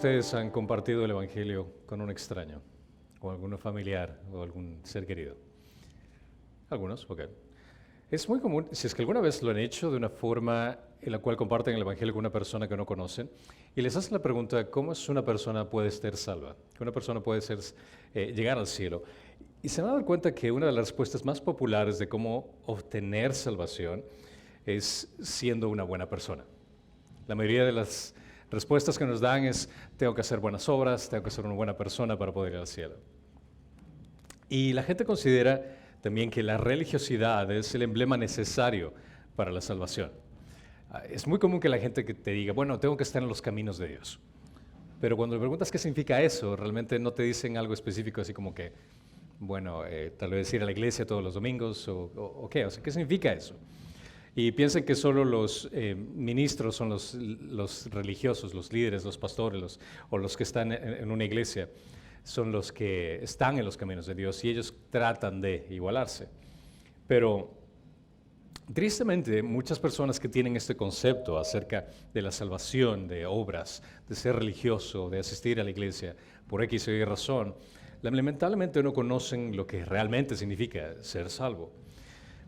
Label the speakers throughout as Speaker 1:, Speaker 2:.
Speaker 1: ustedes han compartido el Evangelio con un extraño, o algún familiar, o algún ser querido? Algunos, ok. Es muy común, si es que alguna vez lo han hecho de una forma en la cual comparten el Evangelio con una persona que no conocen, y les hacen la pregunta, ¿cómo es una persona puede ser salva? ¿Cómo una persona puede llegar al cielo? Y se van a dar cuenta que una de las respuestas más populares de cómo obtener salvación es siendo una buena persona. La mayoría de las respuestas que nos dan es, tengo que hacer buenas obras, tengo que ser una buena persona para poder ir al cielo. Y la gente considera también que la religiosidad es el emblema necesario para la salvación. Es muy común que la gente que te diga, bueno, tengo que estar en los caminos de Dios. Pero cuando le preguntas qué significa eso, realmente no te dicen algo específico, así como que, bueno, tal vez ir a la iglesia todos los domingos, o qué, o sea, ¿qué significa eso? Y piensan que solo los ministros son los religiosos, los líderes, los pastores, o los que están en una iglesia, son los que están en los caminos de Dios y ellos tratan de igualarse. Pero tristemente, muchas personas que tienen este concepto acerca de la salvación, de obras, de ser religioso, de asistir a la iglesia por X o Y razón, lamentablemente no conocen lo que realmente significa ser salvo.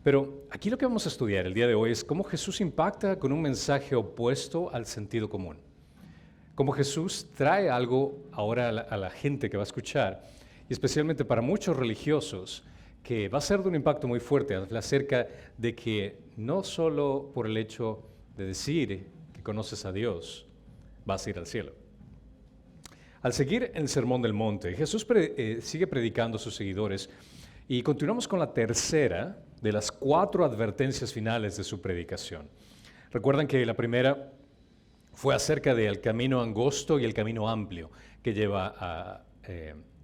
Speaker 1: Pero aquí lo que vamos a estudiar el día de hoy es cómo Jesús impacta con un mensaje opuesto al sentido común. Cómo Jesús trae algo ahora a la gente que va a escuchar, y especialmente para muchos religiosos, que va a ser de un impacto muy fuerte acerca de que no solo por el hecho de decir que conoces a Dios, vas a ir al cielo. Al seguir el Sermón del Monte, Jesús sigue predicando a sus seguidores y continuamos con la tercera de las 4 advertencias finales de su predicación. Recuerdan que la primera fue acerca del camino angosto y el camino amplio que lleva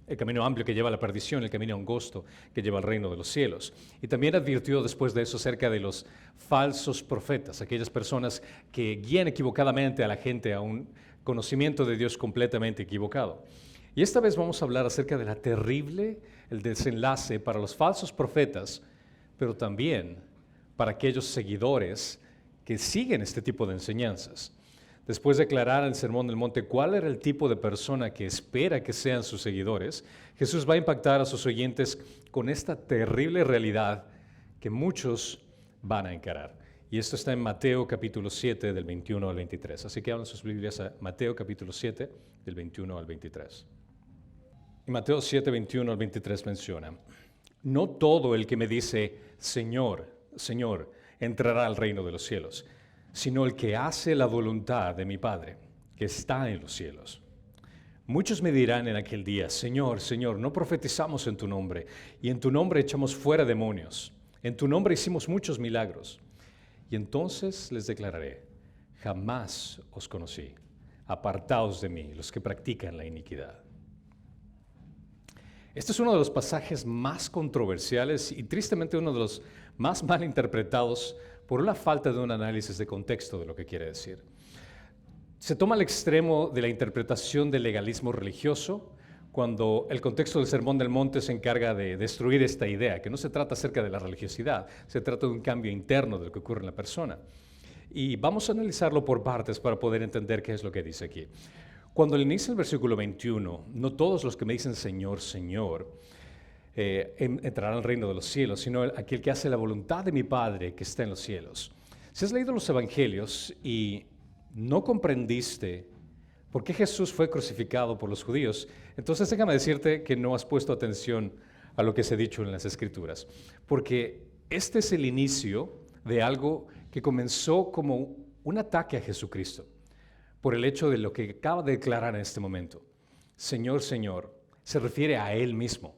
Speaker 1: el camino amplio que lleva a la perdición, el camino angosto que lleva al reino de los cielos. Y también advirtió después de eso acerca de los falsos profetas, aquellas personas que guían equivocadamente a la gente a un conocimiento de Dios completamente equivocado. Y esta vez vamos a hablar acerca de el desenlace para los falsos profetas, pero también para aquellos seguidores que siguen este tipo de enseñanzas. Después de aclarar en el Sermón del Monte cuál era el tipo de persona que espera que sean sus seguidores, Jesús va a impactar a sus oyentes con esta terrible realidad que muchos van a encarar. Y esto está en Mateo capítulo 7 del 21 al 23. Así que abran sus Biblias a Mateo capítulo 7 del 21 al 23. Y Mateo 7, 21 al 23 menciona, no todo el que me dice, Señor, Señor, entrará al reino de los cielos, sino el que hace la voluntad de mi Padre, que está en los cielos. Muchos me dirán en aquel día, Señor, Señor, no profetizamos en tu nombre, y en tu nombre echamos fuera demonios, en tu nombre hicimos muchos milagros. Y entonces les declararé, jamás os conocí, apartaos de mí, los que practican la iniquidad. Este es uno de los pasajes más controversiales y tristemente uno de los más mal interpretados por una falta de un análisis de contexto de lo que quiere decir. Se toma al extremo de la interpretación del legalismo religioso cuando el contexto del Sermón del Monte se encarga de destruir esta idea, que no se trata acerca de la religiosidad, se trata de un cambio interno de lo que ocurre en la persona. Y vamos a analizarlo por partes para poder entender qué es lo que dice aquí. Cuando inicia el versículo 21, no todos los que me dicen Señor, Señor, entrarán al reino de los cielos, sino aquel que hace la voluntad de mi Padre que está en los cielos. Si has leído los evangelios y no comprendiste por qué Jesús fue crucificado por los judíos, entonces déjame decirte que no has puesto atención a lo que se ha dicho en las Escrituras, porque este es el inicio de algo que comenzó como un ataque a Jesucristo, por el hecho de lo que acaba de declarar en este momento. Señor, Señor, se refiere a Él mismo.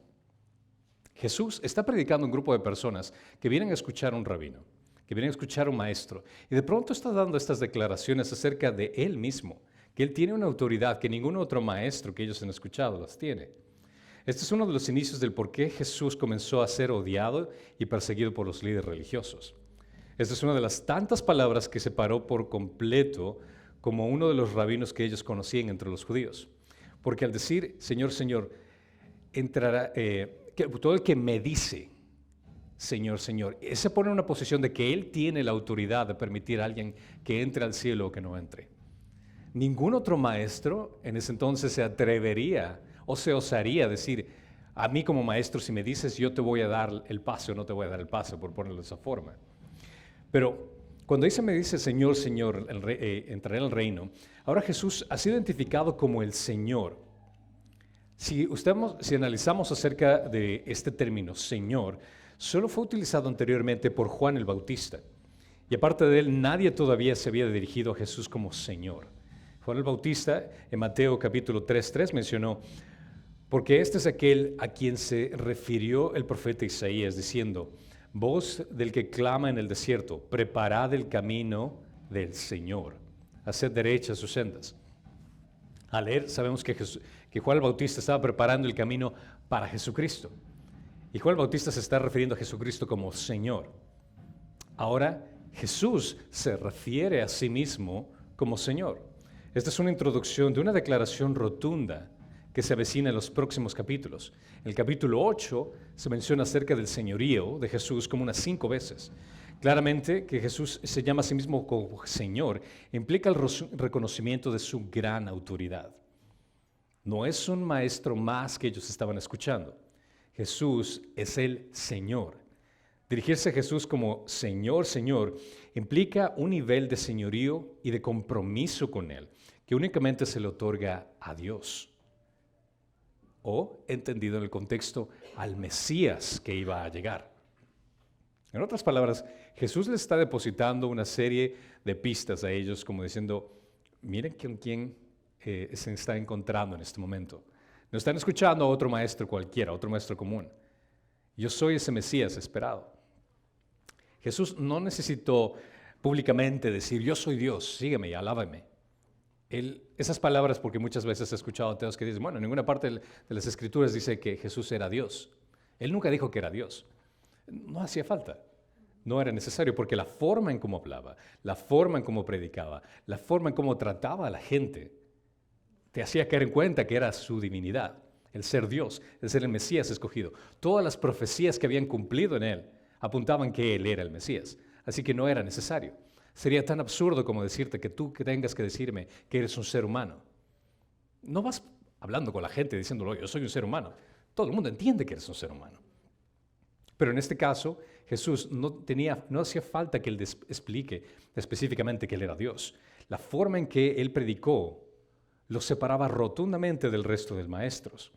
Speaker 1: Jesús está predicando a un grupo de personas que vienen a escuchar a un rabino, que vienen a escuchar a un maestro, y de pronto está dando estas declaraciones acerca de Él mismo, que Él tiene una autoridad que ningún otro maestro que ellos han escuchado las tiene. Este es uno de los inicios del por qué Jesús comenzó a ser odiado y perseguido por los líderes religiosos. Esta es una de las tantas palabras que separó por completo como uno de los rabinos que ellos conocían entre los judíos. Porque al decir, Señor, Señor, entrará, todo el que me dice, Señor, Señor, se pone en una posición de que Él tiene la autoridad de permitir a alguien que entre al cielo o que no entre. Ningún otro maestro en ese entonces se atrevería o se osaría decir, a mí como maestro, si me dices yo te voy a dar el pase o no te voy a dar el pase, por ponerlo de esa forma. Pero cuando me dice Señor, Señor, entraré en el reino, ahora Jesús ha sido identificado como el Señor. Si analizamos acerca de este término, Señor, solo fue utilizado anteriormente por Juan el Bautista. Y aparte de él, nadie todavía se había dirigido a Jesús como Señor. Juan el Bautista, en Mateo capítulo 3:3, mencionó, porque este es aquel a quien se refirió el profeta Isaías, diciendo, voz del que clama en el desierto, preparad el camino del Señor, haced derechas sus sendas. Al leer, sabemos que Juan el Bautista estaba preparando el camino para Jesucristo. Y Juan el Bautista se está refiriendo a Jesucristo como Señor. Ahora, Jesús se refiere a sí mismo como Señor. Esta es una introducción de una declaración rotunda que se avecina en los próximos capítulos. En el capítulo 8 se menciona acerca del señorío de Jesús como unas 5 veces. Claramente que Jesús se llama a sí mismo como Señor implica el reconocimiento de su gran autoridad. No es un maestro más que ellos estaban escuchando. Jesús es el Señor. Dirigirse a Jesús como Señor, Señor, implica un nivel de señorío y de compromiso con Él, que únicamente se le otorga a Dios. O, entendido en el contexto, al Mesías que iba a llegar. En otras palabras, Jesús les está depositando una serie de pistas a ellos, como diciendo, miren con quién se está encontrando en este momento. No están escuchando a otro maestro cualquiera, a otro maestro común. Yo soy ese Mesías esperado. Jesús no necesitó públicamente decir, yo soy Dios, sígueme y alábame. Esas palabras, porque muchas veces he escuchado a teos que dicen, bueno, en ninguna parte de las Escrituras dice que Jesús era Dios. Él nunca dijo que era Dios. No hacía falta. No era necesario, porque la forma en cómo hablaba, la forma en cómo predicaba, la forma en cómo trataba a la gente, te hacía caer en cuenta que era su divinidad, el ser Dios, el ser el Mesías escogido. Todas las profecías que habían cumplido en él apuntaban que él era el Mesías, así que no era necesario. Sería tan absurdo como decirte que tú tengas que decirme que eres un ser humano. No vas hablando con la gente diciéndolo, yo soy un ser humano. Todo el mundo entiende que eres un ser humano. Pero en este caso, Jesús no hacía falta que él explique específicamente que él era Dios. La forma en que él predicó lo separaba rotundamente del resto de los maestros.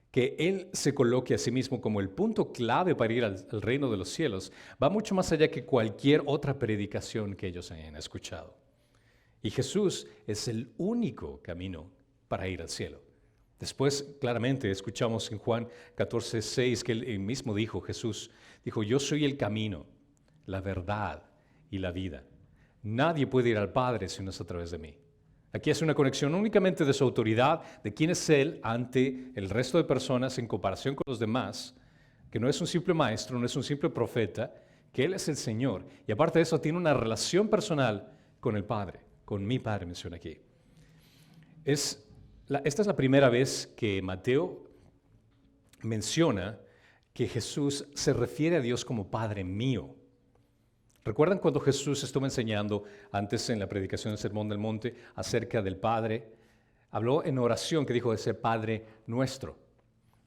Speaker 1: Que él se coloque a sí mismo como el punto clave para ir al reino de los cielos va mucho más allá que cualquier otra predicación que ellos hayan escuchado. Y Jesús es el único camino para ir al cielo. Después, claramente, escuchamos en Juan 14:6 que él mismo dijo, Jesús dijo, yo soy el camino, la verdad y la vida. Nadie puede ir al Padre si no es a través de mí. Aquí es una conexión únicamente de su autoridad, de quién es Él ante el resto de personas en comparación con los demás, que no es un simple maestro, no es un simple profeta, que Él es el Señor. Y aparte de eso, tiene una relación personal con el Padre, con mi Padre, menciona aquí. Esta es la primera vez que Mateo menciona que Jesús se refiere a Dios como Padre mío. ¿Recuerdan cuando Jesús estuvo enseñando antes en la predicación del Sermón del Monte acerca del Padre? Habló en oración que dijo de ser Padre nuestro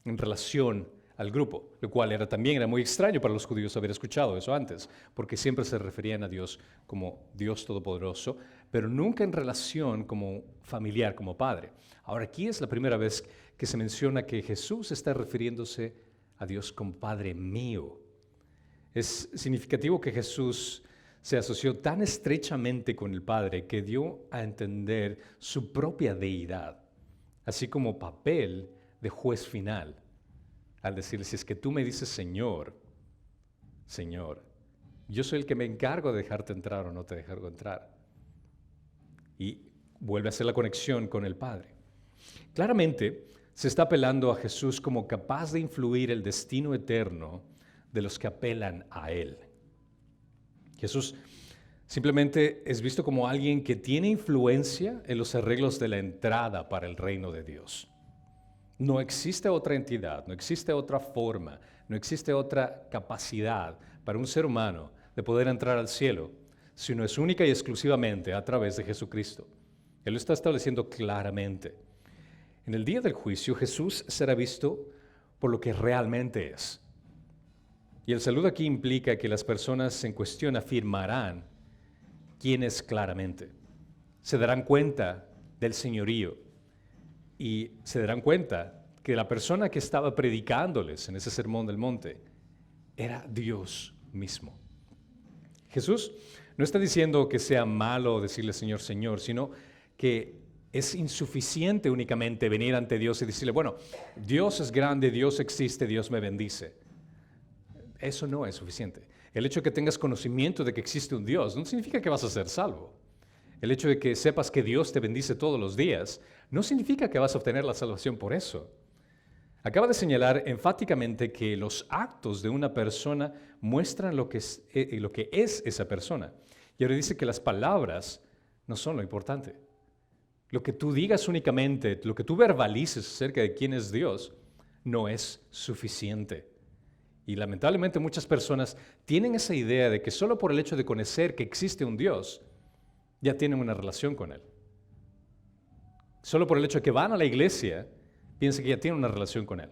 Speaker 1: en relación al grupo, lo cual también era muy extraño para los judíos haber escuchado eso antes, porque siempre se referían a Dios como Dios Todopoderoso, pero nunca en relación como familiar, como Padre. Ahora aquí es la primera vez que se menciona que Jesús está refiriéndose a Dios como Padre mío. Es significativo que Jesús se asoció tan estrechamente con el Padre que dio a entender su propia deidad, así como papel de juez final, al decirle, si es que tú me dices Señor, Señor, yo soy el que me encargo de dejarte entrar o no te dejargo entrar. Y vuelve a hacer la conexión con el Padre. Claramente se está apelando a Jesús como capaz de influir el destino eterno de los que apelan a Él. Jesús simplemente es visto como alguien que tiene influencia en los arreglos de la entrada para el reino de Dios. No existe otra entidad, no existe otra forma, no existe otra capacidad para un ser humano de poder entrar al cielo, sino es única y exclusivamente a través de Jesucristo. Él lo está estableciendo claramente. En el día del juicio, Jesús será visto por lo que realmente es. Y el saludo aquí implica que las personas en cuestión afirmarán quién es claramente. Se darán cuenta del señorío y se darán cuenta que la persona que estaba predicándoles en ese sermón del monte era Dios mismo. Jesús no está diciendo que sea malo decirle Señor, Señor, sino que es insuficiente únicamente venir ante Dios y decirle, bueno, Dios es grande, Dios existe, Dios me bendice. Eso no es suficiente. El hecho de que tengas conocimiento de que existe un Dios no significa que vas a ser salvo. El hecho de que sepas que Dios te bendice todos los días no significa que vas a obtener la salvación por eso. Acaba de señalar enfáticamente que los actos de una persona muestran lo que es esa persona. Y ahora dice que las palabras no son lo importante. Lo que tú digas únicamente, lo que tú verbalices acerca de quién es Dios, no es suficiente. Y lamentablemente muchas personas tienen esa idea de que solo por el hecho de conocer que existe un Dios, ya tienen una relación con Él. Solo por el hecho de que van a la iglesia, piensa que ya tiene una relación con Él.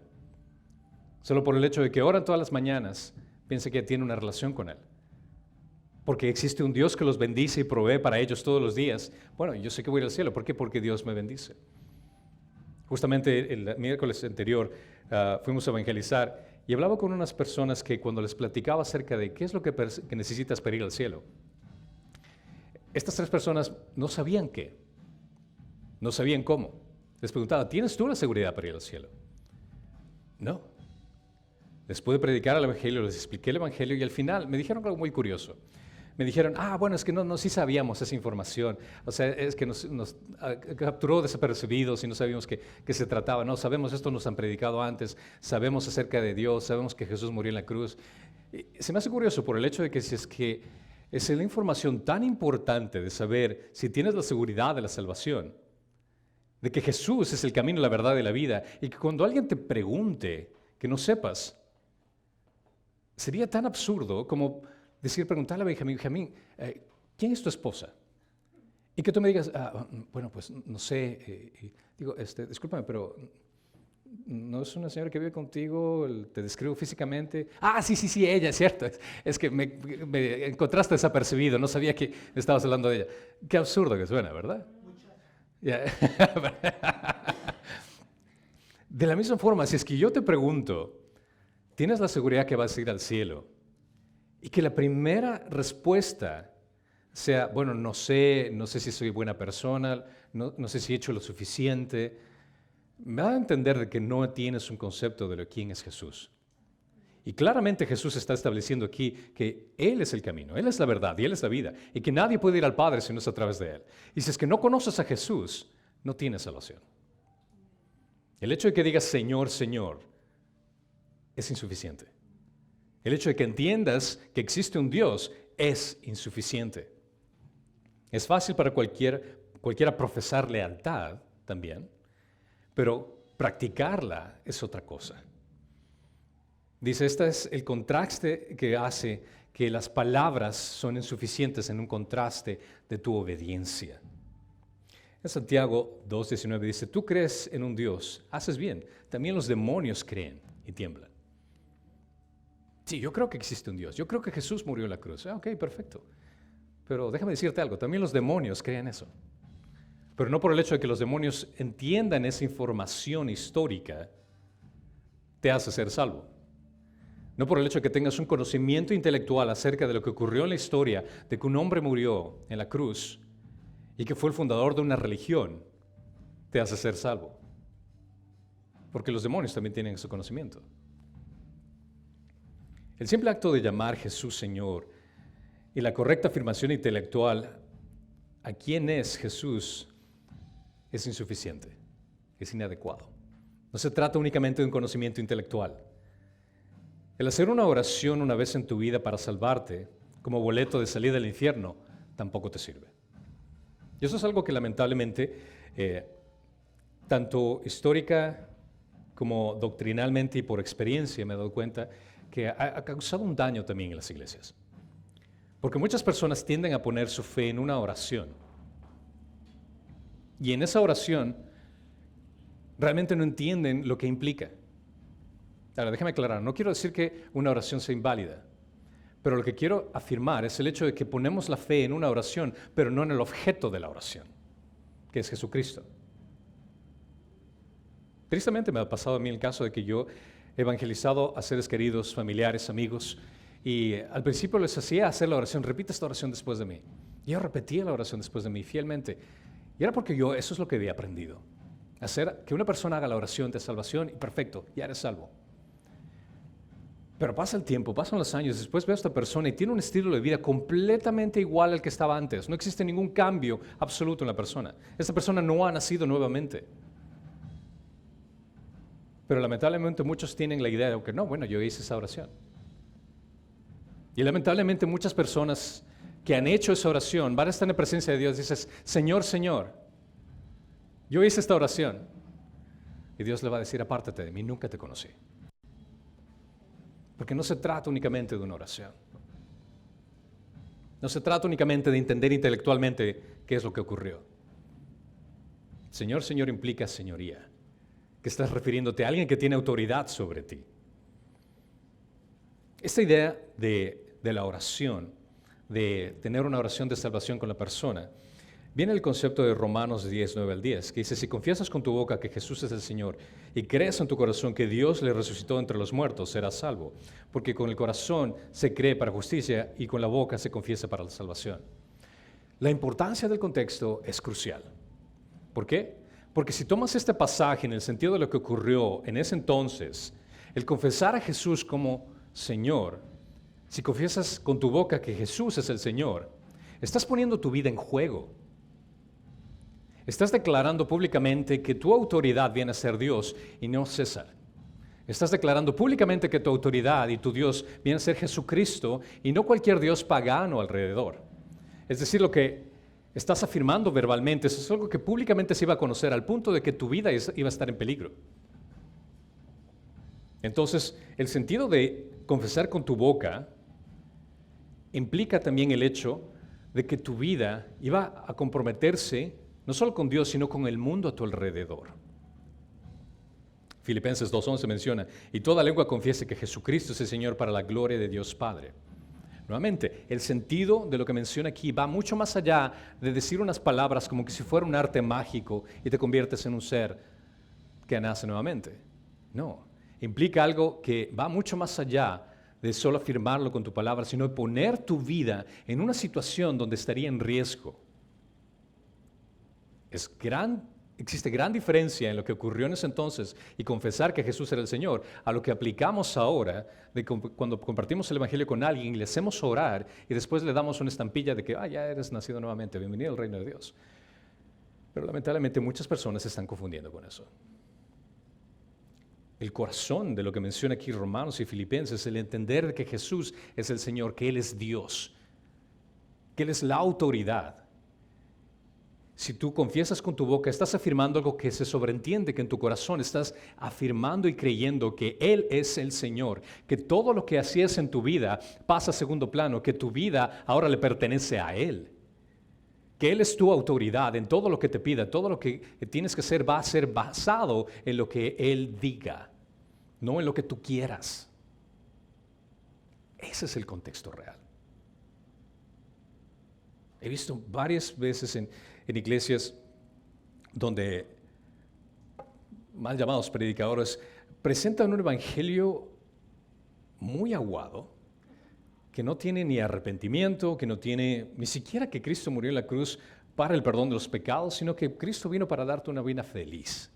Speaker 1: Solo por el hecho de que oran todas las mañanas, piensa que ya tiene una relación con Él. Porque existe un Dios que los bendice y provee para ellos todos los días. Bueno, yo sé que voy a ir al cielo. ¿Por qué? Porque Dios me bendice. Justamente el miércoles anterior fuimos a evangelizar y hablaba con unas personas que cuando les platicaba acerca de qué es lo que necesitas para ir al cielo, estas 3 personas no sabían qué, no sabían cómo. Les preguntaba, ¿tienes tú la seguridad para ir al cielo? No. Les pude predicar el Evangelio, les expliqué el Evangelio y al final me dijeron algo muy curioso. Me dijeron, bueno, es que no sí sabíamos esa información. O sea, es que nos capturó desapercibidos y no sabíamos qué se trataba. No, sabemos, esto nos han predicado antes, sabemos acerca de Dios, sabemos que Jesús murió en la cruz. Y se me hace curioso por el hecho de que si es que es la información tan importante de saber si tienes la seguridad de la salvación, de que Jesús es el camino, la verdad y la vida, y que cuando alguien te pregunte que no sepas, sería tan absurdo como preguntarle a Benjamín, ¿quién es tu esposa? Y que tú me digas, bueno, pues no sé, digo, discúlpame, pero ¿no es una señora que vive contigo? ¿Te describo físicamente? Sí, ella, es cierto. Es que me encontraste desapercibido, no sabía que estabas hablando de ella. Qué absurdo que suena, ¿verdad? Yeah. De la misma forma, si es que yo te pregunto, ¿tienes la seguridad que vas a ir al cielo? Y que la primera respuesta sea, bueno, no sé si soy buena persona, no sé si he hecho lo suficiente, me da a entender de que no tienes un concepto de quién es Jesús. Y claramente Jesús está estableciendo aquí que Él es el camino, Él es la verdad y Él es la vida, y que nadie puede ir al Padre si no es a través de Él. Y si es que no conoces a Jesús, no tienes salvación. El hecho de que digas Señor, Señor, es insuficiente. El hecho de que entiendas que existe un Dios es insuficiente. Es fácil para cualquiera profesar lealtad también, pero practicarla es otra cosa. Dice, este es el contraste que hace que las palabras son insuficientes en un contraste de tu obediencia. En Santiago 2:19 dice, tú crees en un Dios, haces bien, también los demonios creen y tiemblan. Sí, yo creo que existe un Dios, yo creo que Jesús murió en la cruz. Ok, perfecto. Pero déjame decirte algo, también los demonios creen eso. Pero no por el hecho de que los demonios entiendan esa información histórica, te hace ser salvo. No por el hecho de que tengas un conocimiento intelectual acerca de lo que ocurrió en la historia, de que un hombre murió en la cruz y que fue el fundador de una religión, te hace ser salvo. Porque los demonios también tienen ese conocimiento. El simple acto de llamar Jesús Señor y la correcta afirmación intelectual a quién es Jesús es insuficiente, es inadecuado. No se trata únicamente de un conocimiento intelectual. El hacer una oración una vez en tu vida para salvarte, como boleto de salida del infierno, tampoco te sirve. Y eso es algo que lamentablemente, tanto histórica como doctrinalmente y por experiencia me he dado cuenta que ha causado un daño también en las iglesias. Porque muchas personas tienden a poner su fe en una oración. Y en esa oración realmente no entienden lo que implica. Ahora, déjame aclarar, no quiero decir que una oración sea inválida, pero lo que quiero afirmar es el hecho de que ponemos la fe en una oración, pero no en el objeto de la oración, que es Jesucristo. Tristemente me ha pasado a mí el caso de que yo he evangelizado a seres queridos, familiares, amigos, y al principio les hacía hacer la oración, repite esta oración después de mí. Y yo repetía la oración después de mí fielmente. Y era porque yo eso es lo que había aprendido. Hacer que una persona haga la oración de salvación y perfecto, ya eres salvo. Pero pasa el tiempo, pasan los años, después veo a esta persona y tiene un estilo de vida completamente igual al que estaba antes. No existe ningún cambio absoluto en la persona. Esta persona no ha nacido nuevamente. Pero lamentablemente muchos tienen la idea de que no, bueno, yo hice esa oración. Y lamentablemente muchas personas que han hecho esa oración van a estar en presencia de Dios y dices, Señor, Señor, yo hice esta oración. Y Dios le va a decir, apártate de mí, nunca te conocí. Porque no se trata únicamente de una oración. No se trata únicamente de entender intelectualmente qué es lo que ocurrió. Señor, Señor implica señoría, que estás refiriéndote a alguien que tiene autoridad sobre ti. Esta idea de la oración, de tener una oración de salvación con la persona, viene el concepto de Romanos 10, 9 al 10, que dice, si confiesas con tu boca que Jesús es el Señor y crees en tu corazón que Dios le resucitó entre los muertos, serás salvo. Porque con el corazón se cree para justicia y con la boca se confiesa para la salvación. La importancia del contexto es crucial. ¿Por qué? Porque si tomas este pasaje en el sentido de lo que ocurrió en ese entonces, el confesar a Jesús como Señor, si confiesas con tu boca que Jesús es el Señor, estás poniendo tu vida en juego. Estás declarando públicamente que tu autoridad viene a ser Dios y no César. Estás declarando públicamente que tu autoridad y tu Dios viene a ser Jesucristo y no cualquier Dios pagano alrededor. Es decir, lo que estás afirmando verbalmente, eso es algo que públicamente se iba a conocer al punto de que tu vida iba a estar en peligro. Entonces, el sentido de confesar con tu boca implica también el hecho de que tu vida iba a comprometerse no solo con Dios, sino con el mundo a tu alrededor. Filipenses 2:11 menciona, y toda lengua confiese que Jesucristo es el Señor para la gloria de Dios Padre. Nuevamente, el sentido de lo que menciona aquí va mucho más allá de decir unas palabras como que si fuera un arte mágico y te conviertes en un ser que nace nuevamente. No, implica algo que va mucho más allá de solo afirmarlo con tu palabra, sino de poner tu vida en una situación donde estaría en riesgo. Existe gran diferencia en lo que ocurrió en ese entonces y confesar que Jesús era el Señor a lo que aplicamos ahora de cuando compartimos el Evangelio con alguien y le hacemos orar y después le damos una estampilla de que ya eres nacido nuevamente, bienvenido al reino de Dios. Pero lamentablemente muchas personas se están confundiendo con eso. El corazón de lo que menciona aquí Romanos y Filipenses es el entender que Jesús es el Señor, que Él es Dios, que Él es la autoridad. Si tú confiesas con tu boca, estás afirmando algo que se sobreentiende, que en tu corazón estás afirmando y creyendo que Él es el Señor, que todo lo que hacías en tu vida pasa a segundo plano, que tu vida ahora le pertenece a Él, que Él es tu autoridad en todo lo que te pida, todo lo que tienes que hacer va a ser basado en lo que Él diga, no en lo que tú quieras. Ese es el contexto real. He visto varias veces en iglesias donde mal llamados predicadores presentan un evangelio muy aguado, que no tiene ni arrepentimiento, que no tiene ni siquiera que Cristo murió en la cruz para el perdón de los pecados, sino que Cristo vino para darte una vida feliz,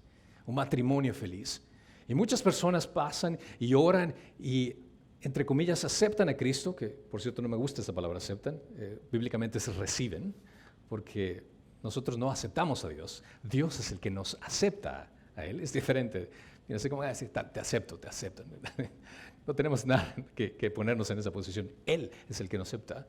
Speaker 1: un matrimonio feliz. Y muchas personas pasan y oran y, entre comillas, aceptan a Cristo, que por cierto no me gusta esa palabra aceptan, bíblicamente se reciben, porque nosotros no aceptamos a Dios. Dios es el que nos acepta a Él. Es diferente. No sé cómo decir, te acepto. No tenemos nada que ponernos en esa posición. Él es el que nos acepta.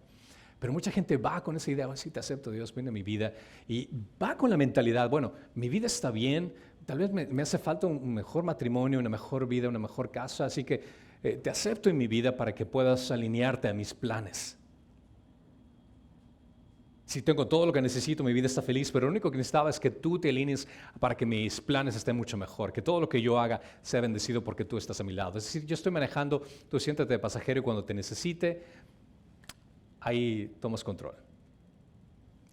Speaker 1: Pero mucha gente va con esa idea, sí, te acepto, Dios, viene a mi vida. Y va con la mentalidad, bueno, mi vida está bien, tal vez me hace falta un mejor matrimonio, una mejor vida, una mejor casa, así que te acepto en mi vida para que puedas alinearte a mis planes. Si tengo todo lo que necesito, mi vida está feliz, pero lo único que necesitaba es que tú te alinees para que mis planes estén mucho mejor, que todo lo que yo haga sea bendecido porque tú estás a mi lado. Es decir, yo estoy manejando, tú siéntate de pasajero y cuando te necesite, ahí tomas control.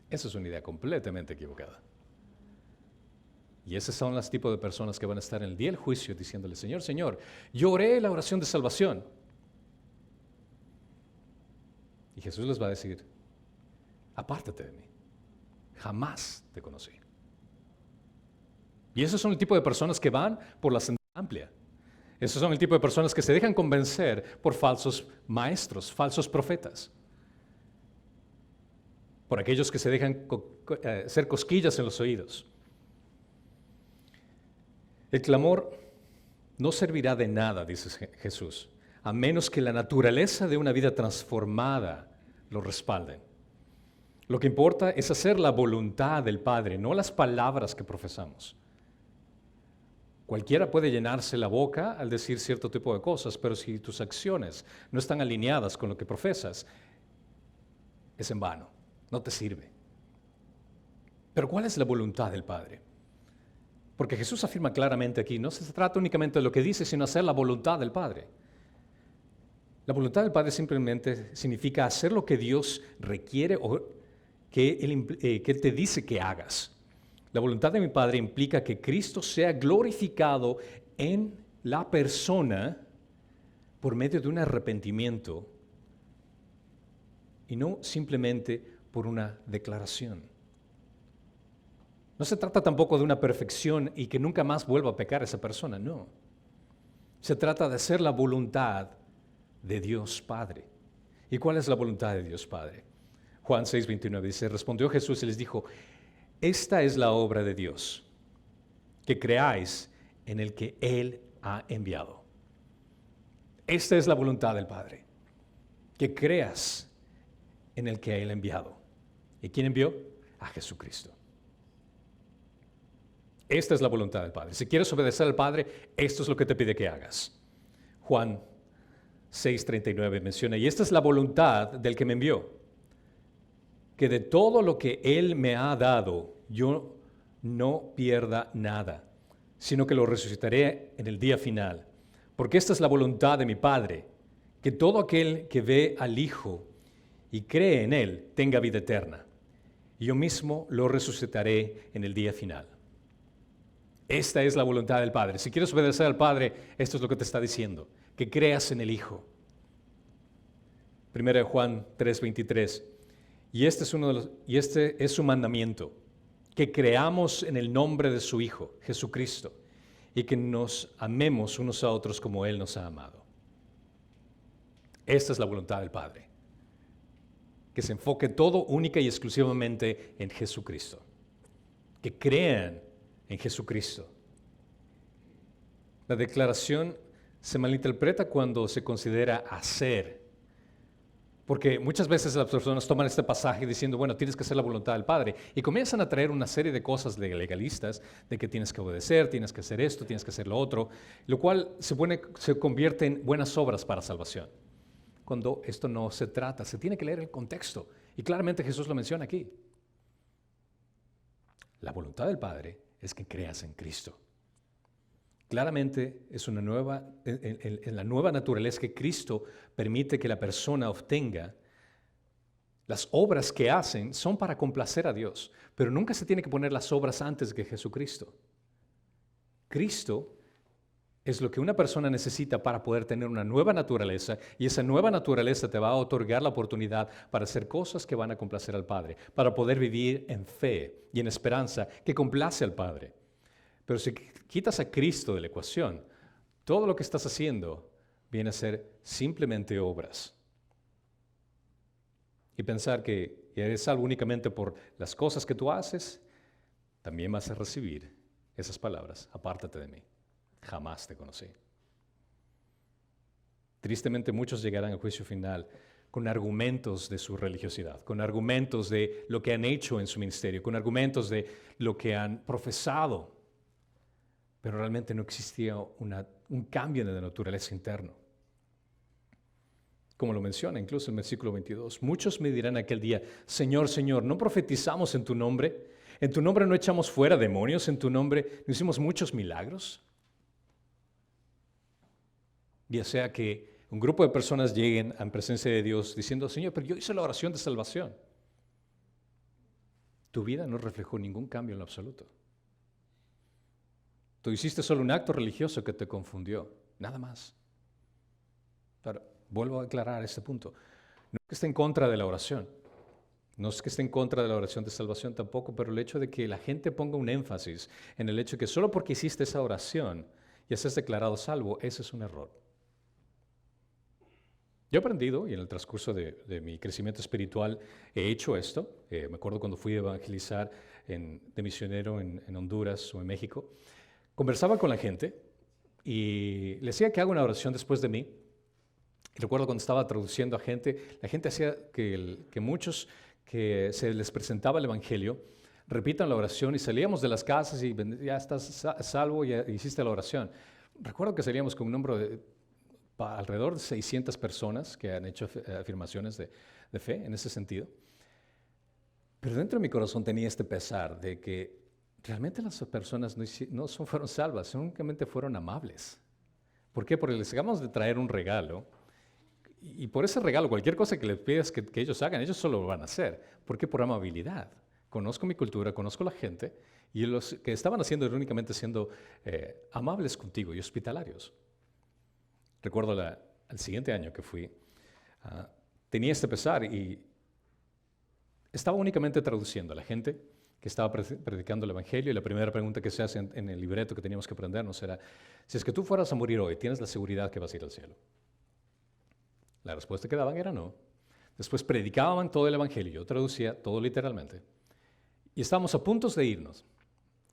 Speaker 1: Esa es una idea completamente equivocada. Y esos son los tipos de personas que van a estar en el día del juicio diciéndole, Señor, Señor, yo oré la oración de salvación. Y Jesús les va a decir, apártate de mí, jamás te conocí. Y esos son el tipo de personas que van por la senda amplia. Esos son el tipo de personas que se dejan convencer por falsos maestros, falsos profetas. Por aquellos que se dejan hacer cosquillas en los oídos. El clamor no servirá de nada, dice Jesús, a menos que la naturaleza de una vida transformada lo respalde. Lo que importa es hacer la voluntad del Padre, no las palabras que profesamos. Cualquiera puede llenarse la boca al decir cierto tipo de cosas, pero si tus acciones no están alineadas con lo que profesas, es en vano, no te sirve. Pero ¿cuál es la voluntad del Padre? Porque Jesús afirma claramente aquí, no se trata únicamente de lo que dice, sino hacer la voluntad del Padre. La voluntad del Padre simplemente significa hacer lo que Dios requiere o que Él te dice que hagas. La voluntad de mi Padre implica que Cristo sea glorificado en la persona por medio de un arrepentimiento y no simplemente por una declaración. No se trata tampoco de una perfección y que nunca más vuelva a pecar esa persona, no. Se trata de hacer la voluntad de Dios Padre. ¿Y cuál es la voluntad de Dios Padre? Juan 6:29 dice, respondió Jesús y les dijo, esta es la obra de Dios, que creáis en el que Él ha enviado. Esta es la voluntad del Padre, que creas en el que Él ha enviado. ¿Y quién envió? A Jesucristo. Esta es la voluntad del Padre. Si quieres obedecer al Padre, esto es lo que te pide que hagas. Juan 6:39 menciona, y esta es la voluntad del que me envió, que de todo lo que Él me ha dado, yo no pierda nada, sino que lo resucitaré en el día final. Porque esta es la voluntad de mi Padre, que todo aquel que ve al Hijo y cree en Él tenga vida eterna. Y yo mismo lo resucitaré en el día final. Esta es la voluntad del Padre. Si quieres obedecer al Padre, esto es lo que te está diciendo, que creas en el Hijo. 1 Juan 3:23. Y este es su mandamiento, que creamos en el nombre de su Hijo, Jesucristo, y que nos amemos unos a otros como Él nos ha amado. Esta es la voluntad del Padre, que se enfoque todo única y exclusivamente en Jesucristo, que crean en Jesucristo. La declaración se malinterpreta cuando se considera hacer. Porque muchas veces las personas toman este pasaje diciendo, bueno, tienes que hacer la voluntad del Padre. Y comienzan a traer una serie de cosas legalistas, de que tienes que obedecer, tienes que hacer esto, tienes que hacer lo otro, lo cual se convierte en buenas obras para salvación. Cuando esto no se trata, se tiene que leer el contexto. Y claramente Jesús lo menciona aquí. La voluntad del Padre es que creas en Cristo. Claramente es una en la nueva naturaleza que Cristo permite que la persona obtenga. Las obras que hacen son para complacer a Dios, pero nunca se tiene que poner las obras antes que Jesucristo. Cristo es lo que una persona necesita para poder tener una nueva naturaleza, y esa nueva naturaleza te va a otorgar la oportunidad para hacer cosas que van a complacer al Padre, para poder vivir en fe y en esperanza que complace al Padre. Pero si quitas a Cristo de la ecuación, todo lo que estás haciendo viene a ser simplemente obras. Y pensar que eres salvo únicamente por las cosas que tú haces, también vas a recibir esas palabras, apártate de mí, jamás te conocí. Tristemente muchos llegarán al juicio final con argumentos de su religiosidad, con argumentos de lo que han hecho en su ministerio, con argumentos de lo que han profesado. Pero realmente no existía un cambio en la naturaleza interna. como lo menciona incluso en el versículo 22. Muchos me dirán aquel día, Señor, Señor, ¿no profetizamos en tu nombre? ¿En tu nombre no echamos fuera demonios? ¿En tu nombre no hicimos muchos milagros? Ya sea que un grupo de personas lleguen en presencia de Dios diciendo, Señor, pero yo hice la oración de salvación. Tu vida no reflejó ningún cambio en lo absoluto. Tú hiciste solo un acto religioso que te confundió, nada más. Pero vuelvo a aclarar este punto. No es que esté en contra de la oración, no es que esté en contra de la oración de salvación tampoco, pero el hecho de que la gente ponga un énfasis en el hecho de que solo porque hiciste esa oración ya seas declarado salvo, ese es un error. Yo he aprendido, y en el transcurso de mi crecimiento espiritual he hecho esto. Me acuerdo cuando fui a evangelizar de misionero en Honduras o en México. Conversaba con la gente y le decía que haga una oración después de mí. Y recuerdo cuando estaba traduciendo a gente, la gente hacía que muchos que se les presentaba el Evangelio repitan la oración y salíamos de las casas y ya estás salvo, ya hiciste la oración. Recuerdo que salíamos con un número de alrededor de 600 personas que han hecho afirmaciones de fe en ese sentido. Pero dentro de mi corazón tenía este pesar de que realmente las personas no fueron salvas, únicamente fueron amables. ¿Por qué? Porque les acabamos de traer un regalo y por ese regalo, cualquier cosa que les pidas que ellos hagan, ellos solo lo van a hacer. ¿Por qué? Por amabilidad. Conozco mi cultura, conozco la gente y los que estaban haciendo era únicamente siendo amables contigo y hospitalarios. Recuerdo el siguiente año que fui, tenía este pesar y estaba únicamente traduciendo a la gente que estaba predicando el Evangelio y la primera pregunta que se hace en el libreto que teníamos que aprendernos era, si es que tú fueras a morir hoy, ¿tienes la seguridad que vas a ir al cielo? La respuesta que daban era no. Después predicaban todo el Evangelio, yo traducía todo literalmente. Y estábamos a punto de irnos.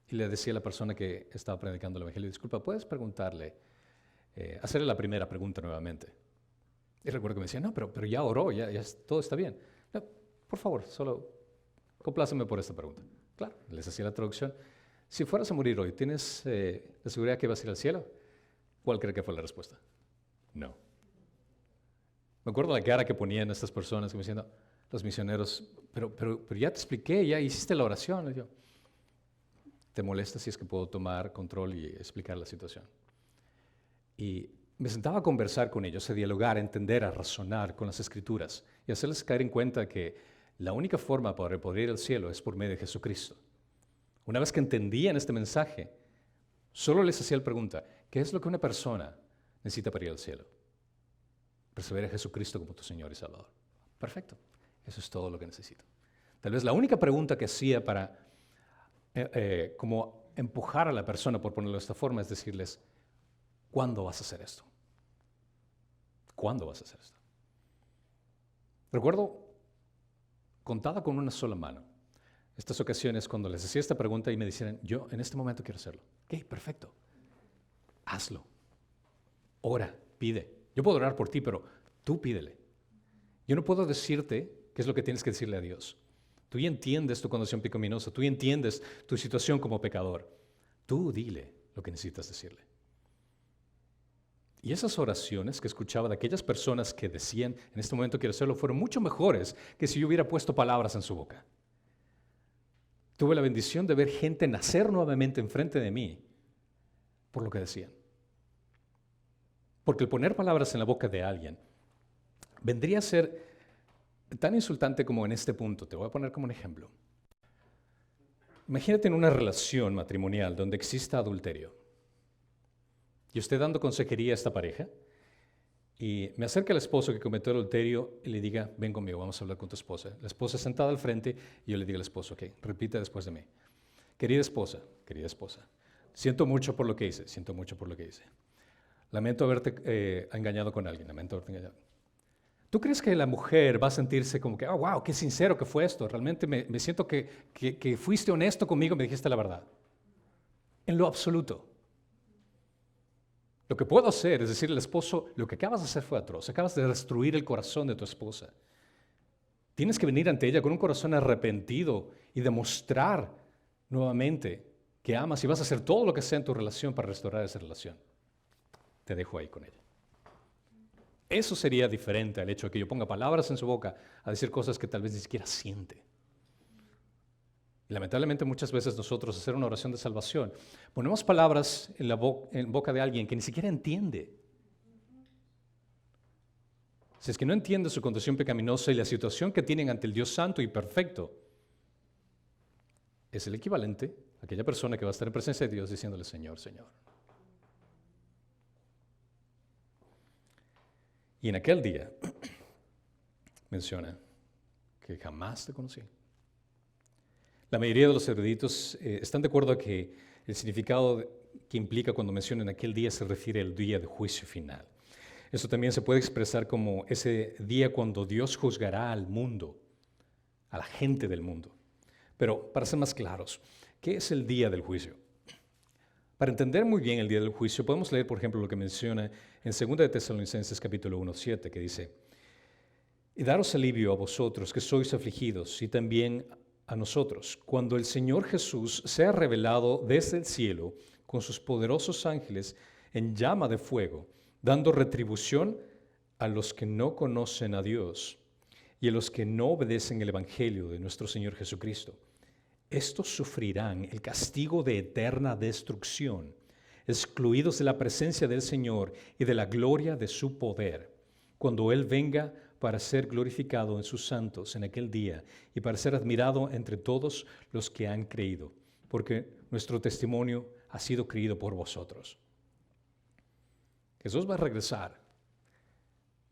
Speaker 1: Y le decía a la persona que estaba predicando el Evangelio, disculpa, ¿puedes preguntarle, hacerle la primera pregunta nuevamente? Y recuerdo que me decía, no, pero ya oró, ya todo está bien. No, por favor, solo compláceme por esta pregunta. Claro, les hacía la traducción. Si fueras a morir hoy, ¿tienes la seguridad que vas a ir al cielo? ¿Cuál cree que fue la respuesta? No. Me acuerdo la cara que ponían estas personas, como diciendo, los misioneros, pero ya te expliqué, ya hiciste la oración. Y yo, ¿te molesta si es que puedo tomar control y explicar la situación? Y me sentaba a conversar con ellos, a dialogar, a entender, a razonar con las Escrituras y hacerles caer en cuenta que la única forma para poder ir al cielo es por medio de Jesucristo. Una vez que entendían este mensaje, solo les hacía la pregunta, ¿qué es lo que una persona necesita para ir al cielo? Recibir a Jesucristo como tu Señor y Salvador. Perfecto, eso es todo lo que necesito. Tal vez la única pregunta que hacía para como empujar a la persona, por ponerlo de esta forma, es decirles, ¿cuándo vas a hacer esto? ¿Cuándo vas a hacer esto? Recuerdo, contaba con una sola mano, estas ocasiones cuando les hacía esta pregunta y me decían, yo en este momento quiero hacerlo. Ok, perfecto. Hazlo. Ora, pide. Yo puedo orar por ti, pero tú pídele. Yo no puedo decirte qué es lo que tienes que decirle a Dios. Tú ya entiendes tu condición pecaminosa, tú ya entiendes tu situación como pecador. Tú dile lo que necesitas decirle. Y esas oraciones que escuchaba de aquellas personas que decían, en este momento quiero hacerlo, fueron mucho mejores que si yo hubiera puesto palabras en su boca. Tuve la bendición de ver gente nacer nuevamente enfrente de mí por lo que decían. Porque el poner palabras en la boca de alguien vendría a ser tan insultante como en este punto. Te voy a poner como un ejemplo. Imagínate en una relación matrimonial donde exista adulterio. Y usted dando consejería a esta pareja y me acerca el esposo que cometió adulterio y le diga, ven conmigo, vamos a hablar con tu esposa. La esposa sentada al frente y yo le digo al esposo, ok, repite después de mí. Querida esposa, siento mucho por lo que hice, siento mucho por lo que hice. Lamento haberte engañado con alguien, lamento haberte engañado. ¿Tú crees que la mujer va a sentirse como que, oh, wow, qué sincero que fue esto? Realmente me siento que fuiste honesto conmigo, me dijiste la verdad. En lo absoluto. Lo que puedo hacer es decirle al esposo, lo que acabas de hacer fue atroz, acabas de destruir el corazón de tu esposa. Tienes que venir ante ella con un corazón arrepentido y demostrar nuevamente que amas y vas a hacer todo lo que sea en tu relación para restaurar esa relación. Te dejo ahí con ella. Eso sería diferente al hecho de que yo ponga palabras en su boca a decir cosas que tal vez ni siquiera siente. Y lamentablemente muchas veces nosotros hacer una oración de salvación, ponemos palabras en boca de alguien que ni siquiera entiende. Si es que no entiende su condición pecaminosa y la situación que tienen ante el Dios santo y perfecto, es el equivalente a aquella persona que va a estar en presencia de Dios diciéndole, Señor, Señor. Y en aquel día menciona que jamás te conocí. La mayoría de los eruditos están de acuerdo a que el significado que implica cuando menciona en aquel día se refiere al día de juicio final. Eso también se puede expresar como ese día cuando Dios juzgará al mundo, a la gente del mundo. Pero para ser más claros, ¿qué es el día del juicio? Para entender muy bien el día del juicio, podemos leer, por ejemplo, lo que menciona en 2 de Tesalonicenses capítulo 1:7, que dice, y daros alivio a vosotros que sois afligidos, y también a nosotros, cuando el Señor Jesús sea revelado desde el cielo con sus poderosos ángeles en llama de fuego, dando retribución a los que no conocen a Dios y a los que no obedecen el Evangelio de nuestro Señor Jesucristo. Estos sufrirán el castigo de eterna destrucción, excluidos de la presencia del Señor y de la gloria de su poder, cuando Él venga para ser glorificado en sus santos en aquel día y para ser admirado entre todos los que han creído, porque nuestro testimonio ha sido creído por vosotros. Jesús va a regresar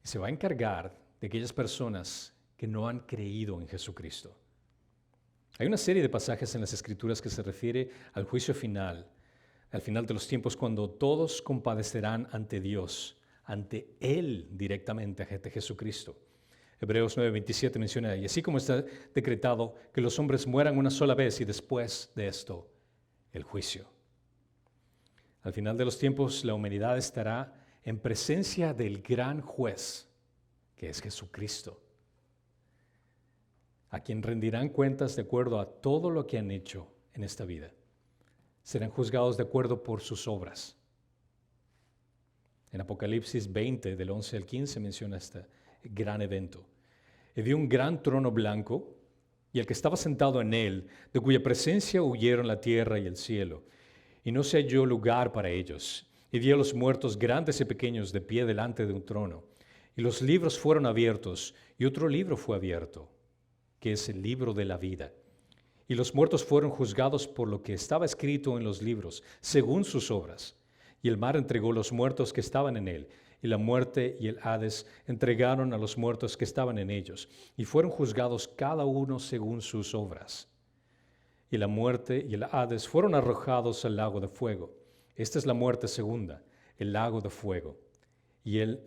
Speaker 1: y se va a encargar de aquellas personas que no han creído en Jesucristo. Hay una serie de pasajes en las Escrituras que se refiere al juicio final, al final de los tiempos, cuando todos compadecerán ante Dios, ante Él directamente, ante Jesucristo. Hebreos 9:27 menciona, y así como está decretado que los hombres mueran una sola vez y después de esto, el juicio. Al final de los tiempos, la humanidad estará en presencia del gran juez, que es Jesucristo, a quien rendirán cuentas de acuerdo a todo lo que han hecho en esta vida. Serán juzgados de acuerdo por sus obras. En Apocalipsis 20, del 11 al 15, menciona este gran evento. Y vi un gran trono blanco, y el que estaba sentado en él, de cuya presencia huyeron la tierra y el cielo, y no se halló lugar para ellos. Y vi a los muertos grandes y pequeños de pie delante de un trono. Y los libros fueron abiertos, y otro libro fue abierto, que es el libro de la vida. Y los muertos fueron juzgados por lo que estaba escrito en los libros, según sus obras. Y el mar entregó los muertos que estaban en él, y la muerte y el Hades entregaron a los muertos que estaban en ellos, y fueron juzgados cada uno según sus obras. Y la muerte y el Hades fueron arrojados al lago de fuego. Esta es la muerte segunda, el lago de fuego. Y el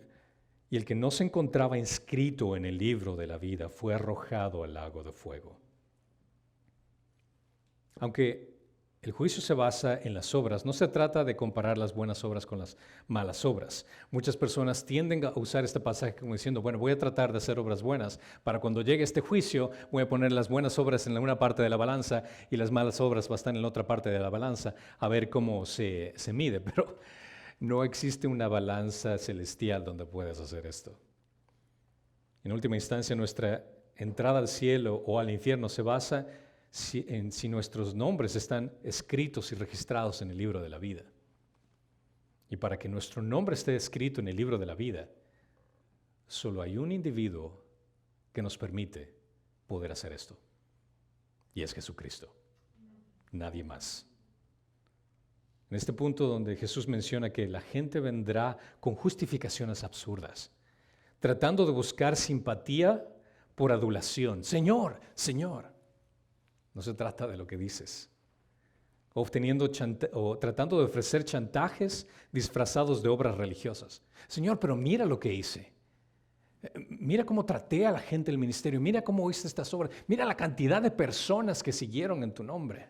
Speaker 1: que no se encontraba inscrito en el libro de la vida fue arrojado al lago de fuego. Aunque el juicio se basa en las obras, no se trata de comparar las buenas obras con las malas obras. Muchas personas tienden a usar este pasaje como diciendo, bueno, voy a tratar de hacer obras buenas, para cuando llegue este juicio voy a poner las buenas obras en una parte de la balanza y las malas obras van a estar en la otra parte de la balanza, a ver cómo se mide. Pero no existe una balanza celestial donde puedas hacer esto. En última instancia, nuestra entrada al cielo o al infierno se basa en si nuestros nombres están escritos y registrados en el libro de la vida. Y para que nuestro nombre esté escrito en el libro de la vida, solo hay un individuo que nos permite poder hacer esto. Y es Jesucristo. Nadie más. En este punto donde Jesús menciona que la gente vendrá con justificaciones absurdas, tratando de buscar simpatía por adulación. Señor, Señor. No se trata de lo que dices. O tratando de ofrecer chantajes disfrazados de obras religiosas. Señor, pero mira lo que hice. Mira cómo traté a la gente del ministerio. Mira cómo hice estas obras. Mira la cantidad de personas que siguieron en tu nombre.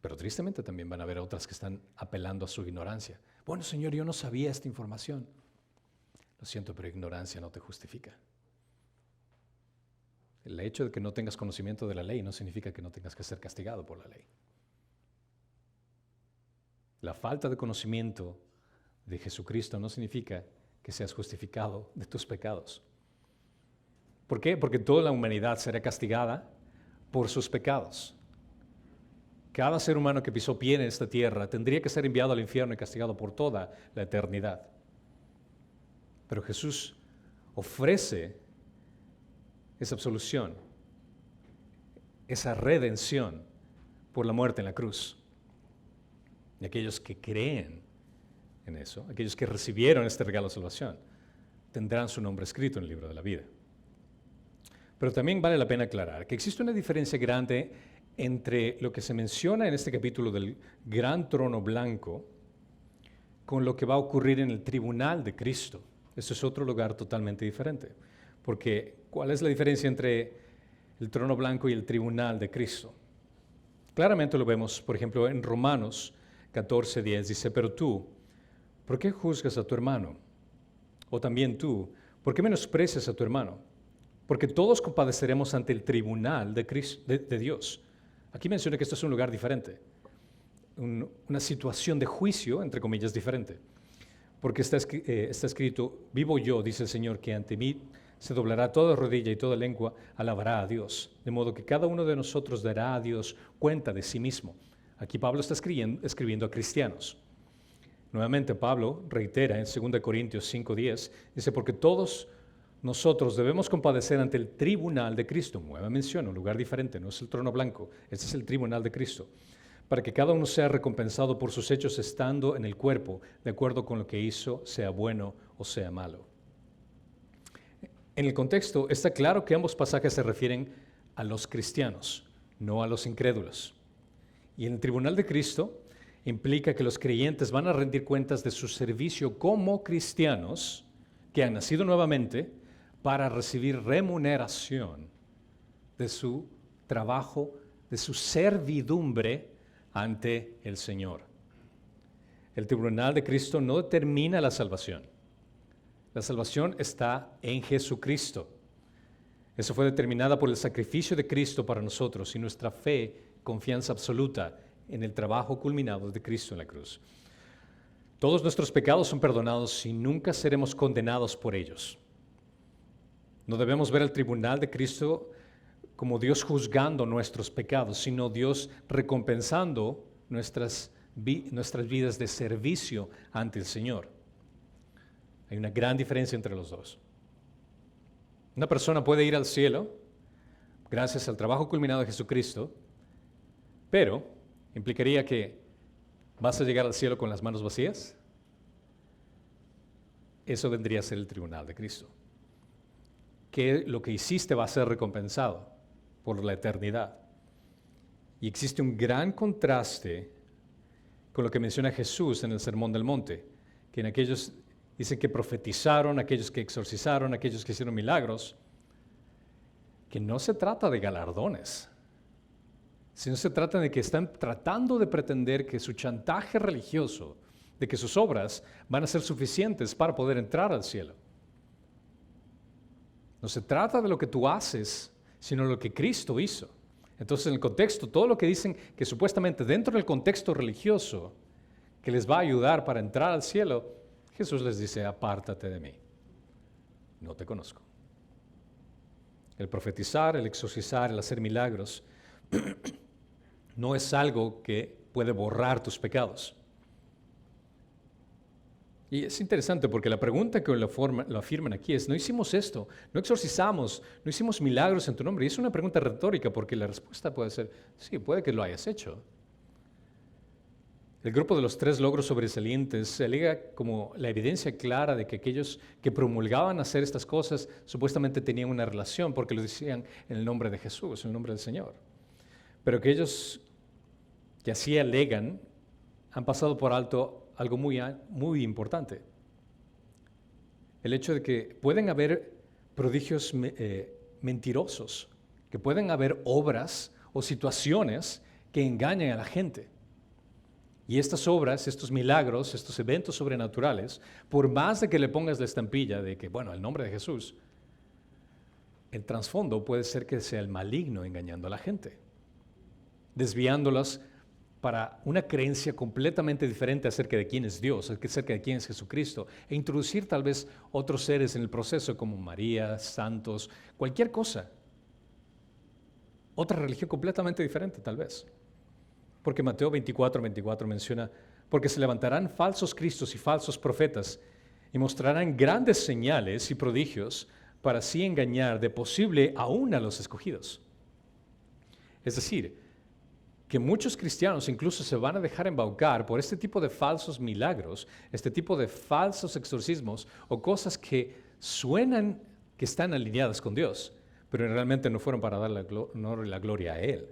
Speaker 1: Pero tristemente también van a haber otras que están apelando a su ignorancia. Bueno, Señor, yo no sabía esta información. Lo siento, pero ignorancia no te justifica. El hecho de que no tengas conocimiento de la ley no significa que no tengas que ser castigado por la ley. La falta de conocimiento de Jesucristo no significa que seas justificado de tus pecados. ¿Por qué? Porque toda la humanidad será castigada por sus pecados. Cada ser humano que pisó pie en esta tierra tendría que ser enviado al infierno y castigado por toda la eternidad. Pero Jesús ofrece esa absolución, esa redención por la muerte en la cruz. Y aquellos que creen en eso, aquellos que recibieron este regalo de salvación, tendrán su nombre escrito en el libro de la vida. Pero también vale la pena aclarar que existe una diferencia grande entre lo que se menciona en este capítulo del gran trono blanco con lo que va a ocurrir en el tribunal de Cristo. Este es otro lugar totalmente diferente. Porque, ¿cuál es la diferencia entre el trono blanco y el tribunal de Cristo? Claramente lo vemos, por ejemplo, en Romanos 14:10, dice, pero tú, ¿por qué juzgas a tu hermano? O también tú, ¿por qué menosprecias a tu hermano? Porque todos compadeceremos ante el tribunal de Dios. Aquí menciona que esto es un lugar diferente, una situación de juicio, entre comillas, diferente. Porque está escrito, vivo yo, dice el Señor, que ante mí se doblará toda rodilla y toda lengua alabará a Dios. De modo que cada uno de nosotros dará a Dios cuenta de sí mismo. Aquí Pablo está escribiendo a cristianos. Nuevamente Pablo reitera en 2 Corintios 5:10, dice, porque todos nosotros debemos compadecer ante el tribunal de Cristo. Nueva mención, un lugar diferente, no es el trono blanco, este es el tribunal de Cristo, para que cada uno sea recompensado por sus hechos estando en el cuerpo, de acuerdo con lo que hizo, sea bueno o sea malo. En el contexto está claro que ambos pasajes se refieren a los cristianos, no a los incrédulos. Y en el tribunal de Cristo implica que los creyentes van a rendir cuentas de su servicio como cristianos que han nacido nuevamente para recibir remuneración de su trabajo, de su servidumbre ante el Señor. El tribunal de Cristo no determina la salvación. La salvación está en Jesucristo. Eso fue determinada por el sacrificio de Cristo para nosotros y nuestra fe, confianza absoluta en el trabajo culminado de Cristo en la cruz. Todos nuestros pecados son perdonados y nunca seremos condenados por ellos. No debemos ver el tribunal de Cristo como Dios juzgando nuestros pecados, sino Dios recompensando nuestras vidas de servicio ante el Señor. Hay una gran diferencia entre los dos. Una persona puede ir al cielo gracias al trabajo culminado de Jesucristo, pero implicaría que ¿vas a llegar al cielo con las manos vacías? Eso vendría a ser el tribunal de Cristo. Que lo que hiciste va a ser recompensado por la eternidad. Y existe un gran contraste con lo que menciona Jesús en el Sermón del Monte, que en aquellos dicen que profetizaron, aquellos que exorcizaron, aquellos que hicieron milagros, que no se trata de galardones, sino se trata de que están tratando de pretender que su chantaje religioso, de que sus obras van a ser suficientes para poder entrar al cielo. No se trata de lo que tú haces, sino lo que Cristo hizo. Entonces, en el contexto, todo lo que dicen que supuestamente dentro del contexto religioso que les va a ayudar para entrar al cielo, Jesús les dice, apártate de mí, no te conozco. El profetizar, el exorcizar, el hacer milagros, no es algo que puede borrar tus pecados. Y es interesante porque la pregunta que lo afirman aquí es, no hicimos esto, no exorcizamos, no hicimos milagros en tu nombre. Y es una pregunta retórica porque la respuesta puede ser, sí, puede que lo hayas hecho. El grupo de los 3 logros sobresalientes se alega como la evidencia clara de que aquellos que promulgaban hacer estas cosas supuestamente tenían una relación porque lo decían en el nombre de Jesús, en el nombre del Señor. Pero aquellos que así alegan han pasado por alto algo muy importante. El hecho de que pueden haber prodigios mentirosos, que pueden haber obras o situaciones que engañan a la gente. Y estas obras, estos milagros, estos eventos sobrenaturales, por más de que le pongas la estampilla de que, bueno, el nombre de Jesús, el trasfondo puede ser que sea el maligno engañando a la gente, desviándolas para una creencia completamente diferente acerca de quién es Dios, acerca de quién es Jesucristo, e introducir tal vez otros seres en el proceso como María, santos, cualquier cosa. Otra religión completamente diferente tal vez. Porque Mateo 24 menciona, porque se levantarán falsos cristos y falsos profetas y mostrarán grandes señales y prodigios para así engañar de posible aún a los escogidos. Es decir, que muchos cristianos incluso se van a dejar embaucar por este tipo de falsos milagros, este tipo de falsos exorcismos o cosas que suenan que están alineadas con Dios, pero realmente no fueron para dar la honor y la gloria a Él.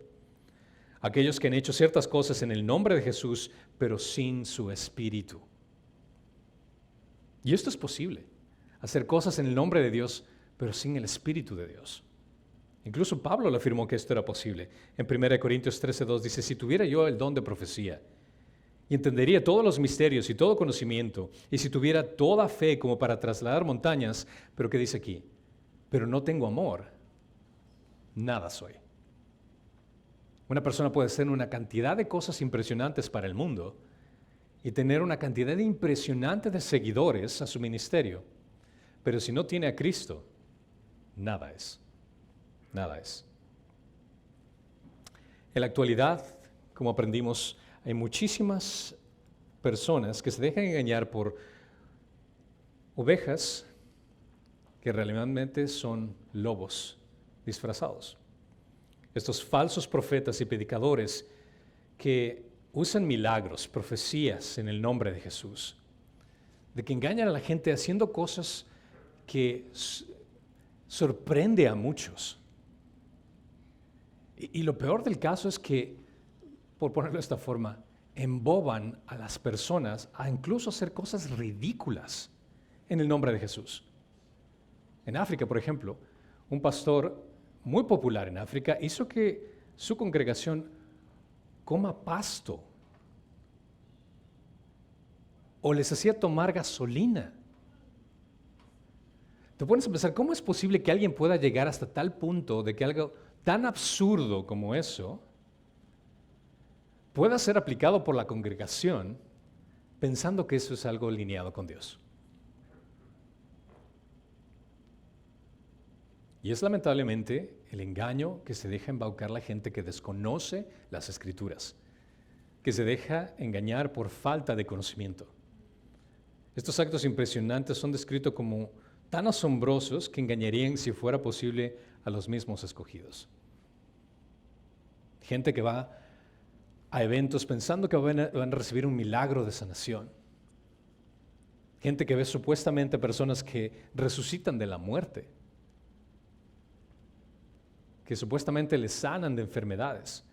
Speaker 1: Aquellos que han hecho ciertas cosas en el nombre de Jesús, pero sin su espíritu. Y esto es posible, hacer cosas en el nombre de Dios, pero sin el espíritu de Dios. Incluso Pablo le afirmó que esto era posible. En 1 Corintios 13:2 dice, si tuviera yo el don de profecía y entendería todos los misterios y todo conocimiento, y si tuviera toda fe como para trasladar montañas, pero ¿qué dice aquí? Pero no tengo amor, nada soy. Una persona puede hacer una cantidad de cosas impresionantes para el mundo y tener una cantidad impresionante de seguidores a su ministerio, pero si no tiene a Cristo, nada es. Nada es. En la actualidad, como aprendimos, hay muchísimas personas que se dejan engañar por ovejas que realmente son lobos disfrazados. Estos falsos profetas y predicadores que usan milagros, profecías en el nombre de Jesús, de que engañan a la gente haciendo cosas que sorprende a muchos. Y lo peor del caso es que, por ponerlo de esta forma, emboban a las personas a incluso hacer cosas ridículas en el nombre de Jesús. En África, por ejemplo, un pastor muy popular en África hizo que su congregación coma pasto o les hacía tomar gasolina. Te pones a pensar, ¿cómo es posible que alguien pueda llegar hasta tal punto de que algo tan absurdo como eso pueda ser aplicado por la congregación pensando que eso es algo alineado con Dios? Y es lamentablemente el engaño que se deja embaucar la gente que desconoce las Escrituras, que se deja engañar por falta de conocimiento. Estos actos impresionantes son descritos como tan asombrosos que engañarían, si fuera posible, a los mismos escogidos. Gente que va a eventos pensando que van a recibir un milagro de sanación. Gente que ve supuestamente personas que resucitan de la muerte, que supuestamente les sanan de enfermedades,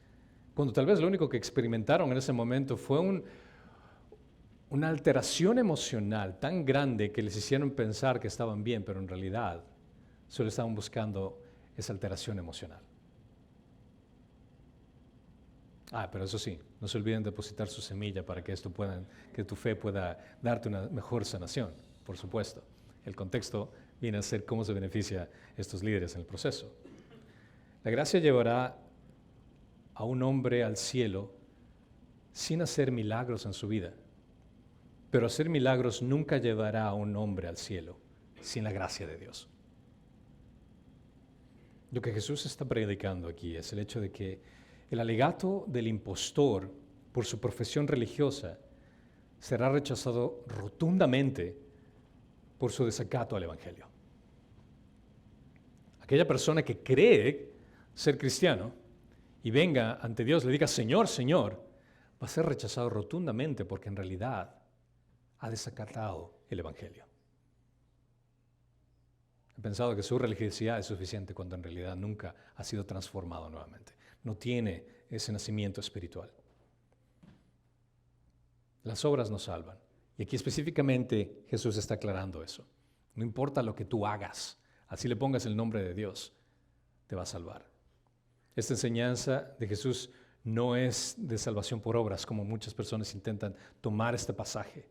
Speaker 1: cuando tal vez lo único que experimentaron en ese momento fue una alteración emocional tan grande que les hicieron pensar que estaban bien, pero en realidad solo estaban buscando esa alteración emocional. Pero eso sí, no se olviden depositar su semilla para que que tu fe pueda darte una mejor sanación, por supuesto. El contexto viene a ser cómo se beneficia a estos líderes en el proceso. La gracia llevará a un hombre al cielo sin hacer milagros en su vida. Pero hacer milagros nunca llevará a un hombre al cielo sin la gracia de Dios. Lo que Jesús está predicando aquí es el hecho de que el alegato del impostor por su profesión religiosa será rechazado rotundamente por su desacato al Evangelio. Aquella persona que cree ser cristiano y venga ante Dios, le diga Señor, Señor, va a ser rechazado rotundamente porque en realidad ha desacatado el Evangelio. He pensado que su religiosidad es suficiente cuando en realidad nunca ha sido transformado nuevamente. No tiene ese nacimiento espiritual. Las obras nos salvan. Y aquí específicamente Jesús está aclarando eso. No importa lo que tú hagas, así le pongas el nombre de Dios, te va a salvar. Esta enseñanza de Jesús no es de salvación por obras, como muchas personas intentan tomar este pasaje.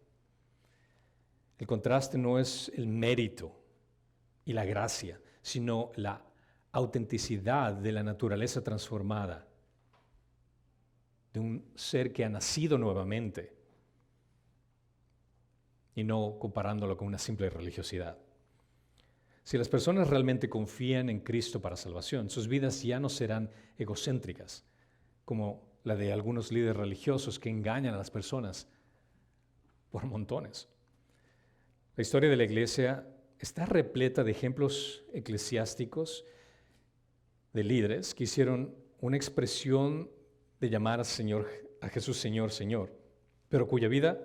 Speaker 1: El contraste no es el mérito y la gracia, sino la autenticidad de la naturaleza transformada de un ser que ha nacido nuevamente y no comparándolo con una simple religiosidad. Si las personas realmente confían en Cristo para salvación, sus vidas ya no serán egocéntricas, como la de algunos líderes religiosos que engañan a las personas por montones. La historia de la iglesia está repleta de ejemplos eclesiásticos de líderes que hicieron una expresión de llamar a Jesús Señor, Señor, pero cuya vida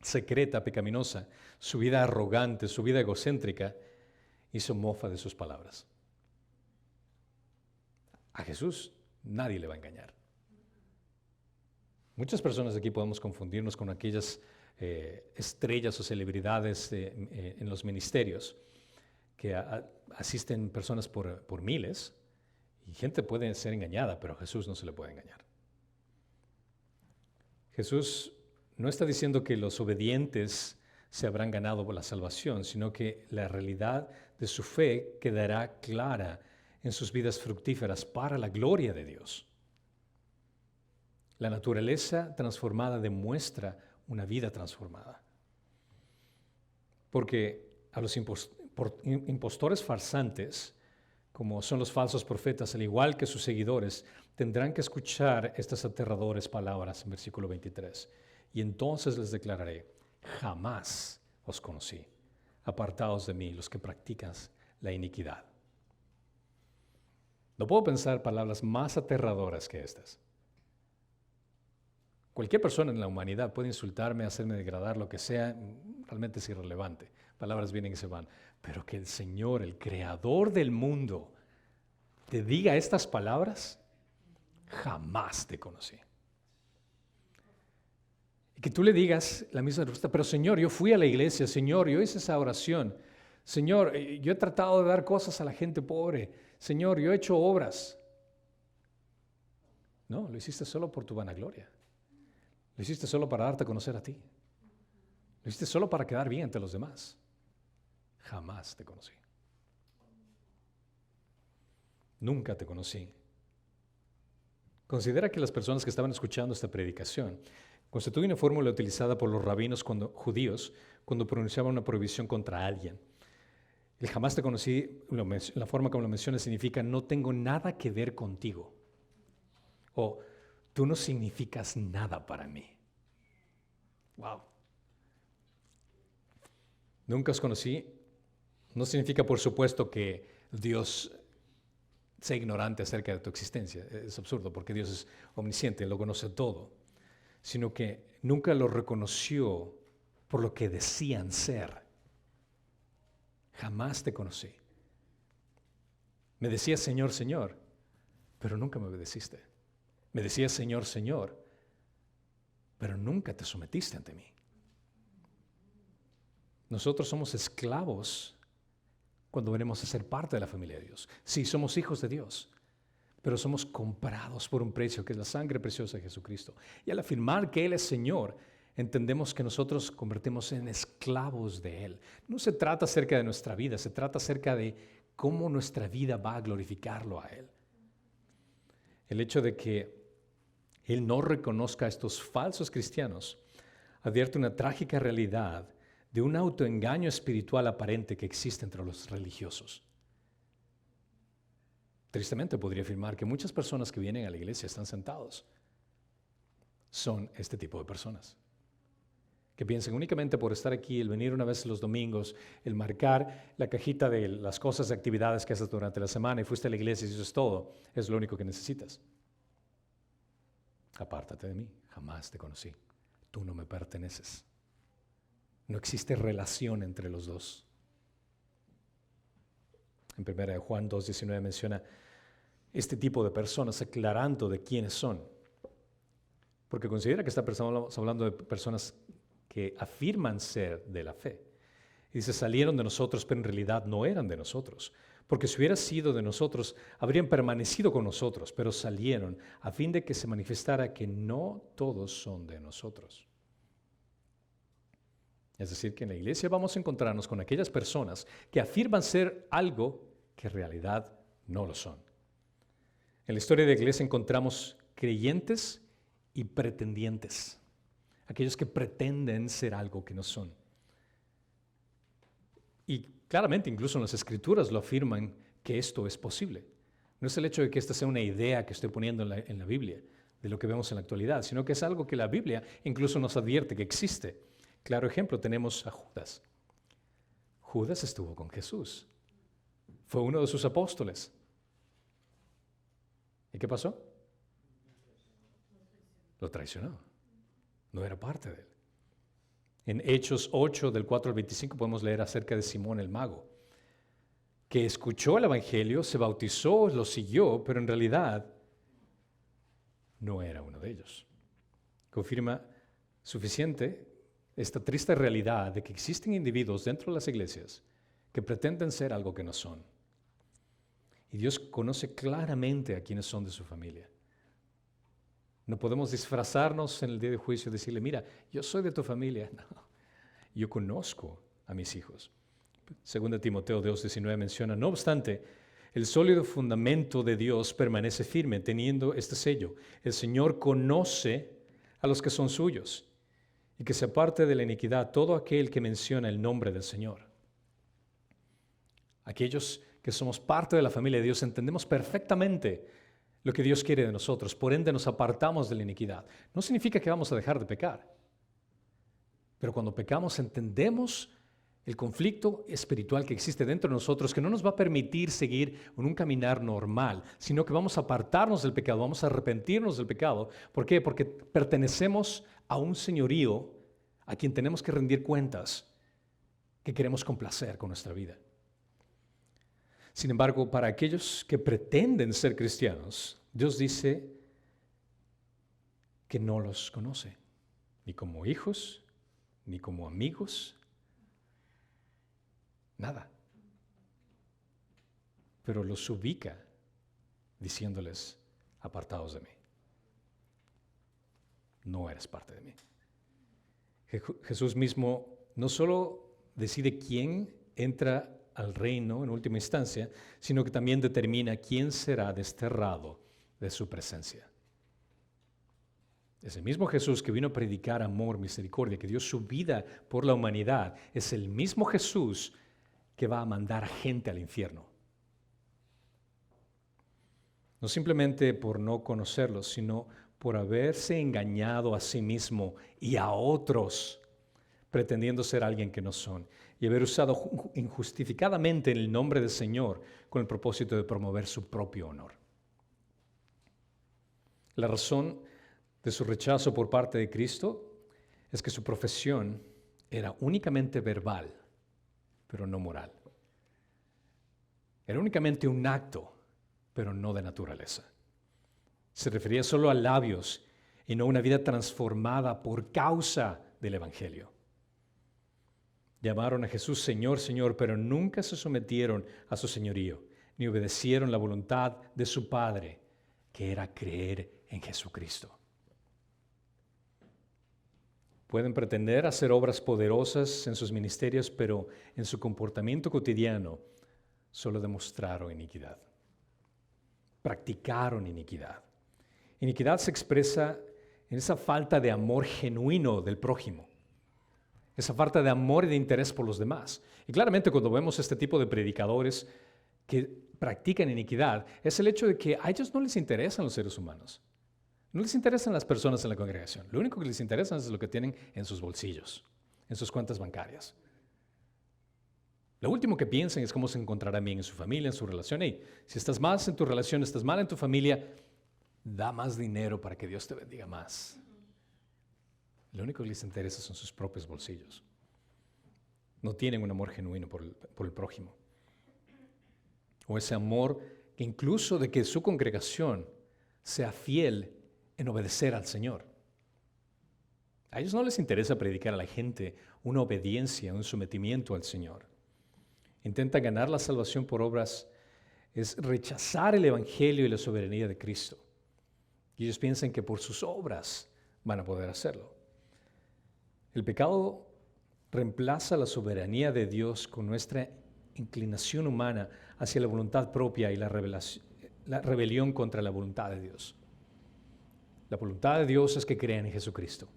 Speaker 1: secreta, pecaminosa, su vida arrogante, su vida egocéntrica, hizo mofa de sus palabras. A Jesús nadie le va a engañar. Muchas personas aquí podemos confundirnos con aquellas estrellas o celebridades en los ministerios que asisten personas por miles, y gente puede ser engañada, pero a Jesús no se le puede engañar. Jesús no está diciendo que los obedientes se habrán ganado por la salvación, sino que la realidad de su fe quedará clara en sus vidas fructíferas para la gloria de Dios. La naturaleza transformada demuestra una vida transformada. Porque a los impostores farsantes, como son los falsos profetas, al igual que sus seguidores, tendrán que escuchar estas aterradoras palabras en versículo 23. Y entonces les declararé: jamás os conocí. Apartaos de mí, los que practican la iniquidad. No puedo pensar palabras más aterradoras que estas. Cualquier persona en la humanidad puede insultarme, hacerme degradar, lo que sea, realmente es irrelevante. Palabras vienen y se van. Pero que el Señor, el creador del mundo, te diga estas palabras: jamás te conocí. Y que tú le digas la misma respuesta: pero Señor, yo fui a la iglesia, Señor, yo hice esa oración, Señor, yo he tratado de dar cosas a la gente pobre, Señor, yo he hecho obras. No, lo hiciste solo por tu vanagloria. Lo hiciste solo para darte a conocer a ti. Lo hiciste solo para quedar bien ante los demás. Jamás te conocí. Nunca te conocí. Considera que las personas que estaban escuchando esta predicación constituye una fórmula utilizada por los rabinos judíos cuando pronunciaban una prohibición contra alguien. El jamás te conocí, la forma como lo menciona, significa no tengo nada que ver contigo. O tú no significas nada para mí. Wow. Nunca os conocí. No significa, por supuesto, que Dios sea ignorante acerca de tu existencia. Es absurdo, porque Dios es omnisciente, lo conoce todo. Sino que nunca lo reconoció por lo que decían ser. Jamás te conocí. Me decías Señor, Señor, pero nunca me obedeciste. Me decías Señor, Señor, pero nunca te sometiste ante mí. Nosotros somos esclavos cuando venimos a ser parte de la familia de Dios. Sí, somos hijos de Dios, pero somos comprados por un precio que es la sangre preciosa de Jesucristo. Y al afirmar que Él es Señor, entendemos que nosotros convertimos en esclavos de Él. No se trata acerca de nuestra vida, se trata acerca de cómo nuestra vida va a glorificarlo a Él. El hecho de que Él no reconozca a estos falsos cristianos advierte una trágica realidad de un autoengaño espiritual aparente que existe entre los religiosos. Tristemente podría afirmar que muchas personas que vienen a la iglesia están sentados. Son este tipo de personas que piensan únicamente por estar aquí, el venir una vez los domingos, el marcar la cajita de las cosas, de actividades que haces durante la semana y fuiste a la iglesia y eso es todo, es lo único que necesitas. Apártate de mí, jamás te conocí. Tú no me perteneces. No existe relación entre los dos. En 1 Juan 2:19 menciona este tipo de personas aclarando de quiénes son. Porque considera que estamos hablando de personas que afirman ser de la fe. Y dice, salieron de nosotros, pero en realidad no eran de nosotros. Porque si hubiera sido de nosotros, habrían permanecido con nosotros, pero salieron a fin de que se manifestara que no todos son de nosotros. Es decir, que en la iglesia vamos a encontrarnos con aquellas personas que afirman ser algo que en realidad no lo son. En la historia de la iglesia encontramos creyentes y pretendientes. Aquellos que pretenden ser algo que no son. Y claramente, incluso en las Escrituras lo afirman que esto es posible. No es el hecho de que esta sea una idea que estoy poniendo en la Biblia, de lo que vemos en la actualidad, sino que es algo que la Biblia incluso nos advierte que existe. Claro ejemplo, tenemos a Judas. Judas estuvo con Jesús. Fue uno de sus apóstoles. ¿Y qué pasó? Lo traicionó. No era parte de él. En Hechos 8, del 4 al 25, podemos leer acerca de Simón el mago, que escuchó el Evangelio, se bautizó, lo siguió, pero en realidad no era uno de ellos. Confirma suficiente esta triste realidad de que existen individuos dentro de las iglesias que pretenden ser algo que no son. Y Dios conoce claramente a quienes son de su familia. No podemos disfrazarnos en el día de juicio y decirle, mira, yo soy de tu familia. No, yo conozco a mis hijos. Segunda Timoteo 2:19 menciona, no obstante, el sólido fundamento de Dios permanece firme, teniendo este sello. El Señor conoce a los que son suyos, y que se aparte de la iniquidad todo aquel que menciona el nombre del Señor. Aquellos que somos parte de la familia de Dios entendemos perfectamente lo que Dios quiere de nosotros, por ende nos apartamos de la iniquidad. No significa que vamos a dejar de pecar, pero cuando pecamos entendemos el conflicto espiritual que existe dentro de nosotros, que no nos va a permitir seguir en un caminar normal, sino que vamos a apartarnos del pecado, vamos a arrepentirnos del pecado. ¿Por qué? Porque pertenecemos a un señorío a quien tenemos que rendir cuentas, que queremos complacer con nuestra vida. Sin embargo, para aquellos que pretenden ser cristianos, Dios dice que no los conoce, ni como hijos, ni como amigos, nada. Pero los ubica diciéndoles, apartados de mí. No eres parte de mí. Jesús mismo no solo decide quién entra al reino en última instancia, sino que también determina quién será desterrado de su presencia. Ese mismo Jesús que vino a predicar amor, misericordia, que dio su vida por la humanidad, es el mismo Jesús que va a mandar a gente al infierno. No simplemente por no conocerlos, sino por haberse engañado a sí mismo y a otros, pretendiendo ser alguien que no son, y haber usado injustificadamente el nombre del Señor con el propósito de promover su propio honor. La razón de su rechazo por parte de Cristo es que su profesión era únicamente verbal, pero no moral. Era únicamente un acto, pero no de naturaleza. Se refería solo a labios y no a una vida transformada por causa del Evangelio. Llamaron a Jesús Señor, Señor, pero nunca se sometieron a su señorío, ni obedecieron la voluntad de su Padre, que era creer en Jesucristo. Pueden pretender hacer obras poderosas en sus ministerios, pero en su comportamiento cotidiano solo demostraron iniquidad. Practicaron iniquidad. Iniquidad se expresa en esa falta de amor genuino del prójimo, esa falta de amor y de interés por los demás. Y claramente cuando vemos este tipo de predicadores que practican iniquidad, es el hecho de que a ellos no les interesan los seres humanos. No les interesan las personas en la congregación. Lo único que les interesa es lo que tienen en sus bolsillos, en sus cuentas bancarias. Lo último que piensan es cómo se encontrará bien en su familia, en su relación. Hey, si estás más en tu relación, estás mal en tu familia, da más dinero para que Dios te bendiga más. Lo único que les interesa son sus propios bolsillos. No tienen un amor genuino por el prójimo. O ese amor que incluso de que su congregación sea fiel en obedecer al Señor. A ellos no les interesa predicar a la gente una obediencia, un sometimiento al Señor. Intentan ganar la salvación por obras, es rechazar el Evangelio y la soberanía de Cristo. Y ellos piensan que por sus obras van a poder hacerlo. El pecado reemplaza la soberanía de Dios con nuestra inclinación humana hacia la voluntad propia y la rebelión contra la voluntad de Dios. La voluntad de Dios es que crean en Jesucristo,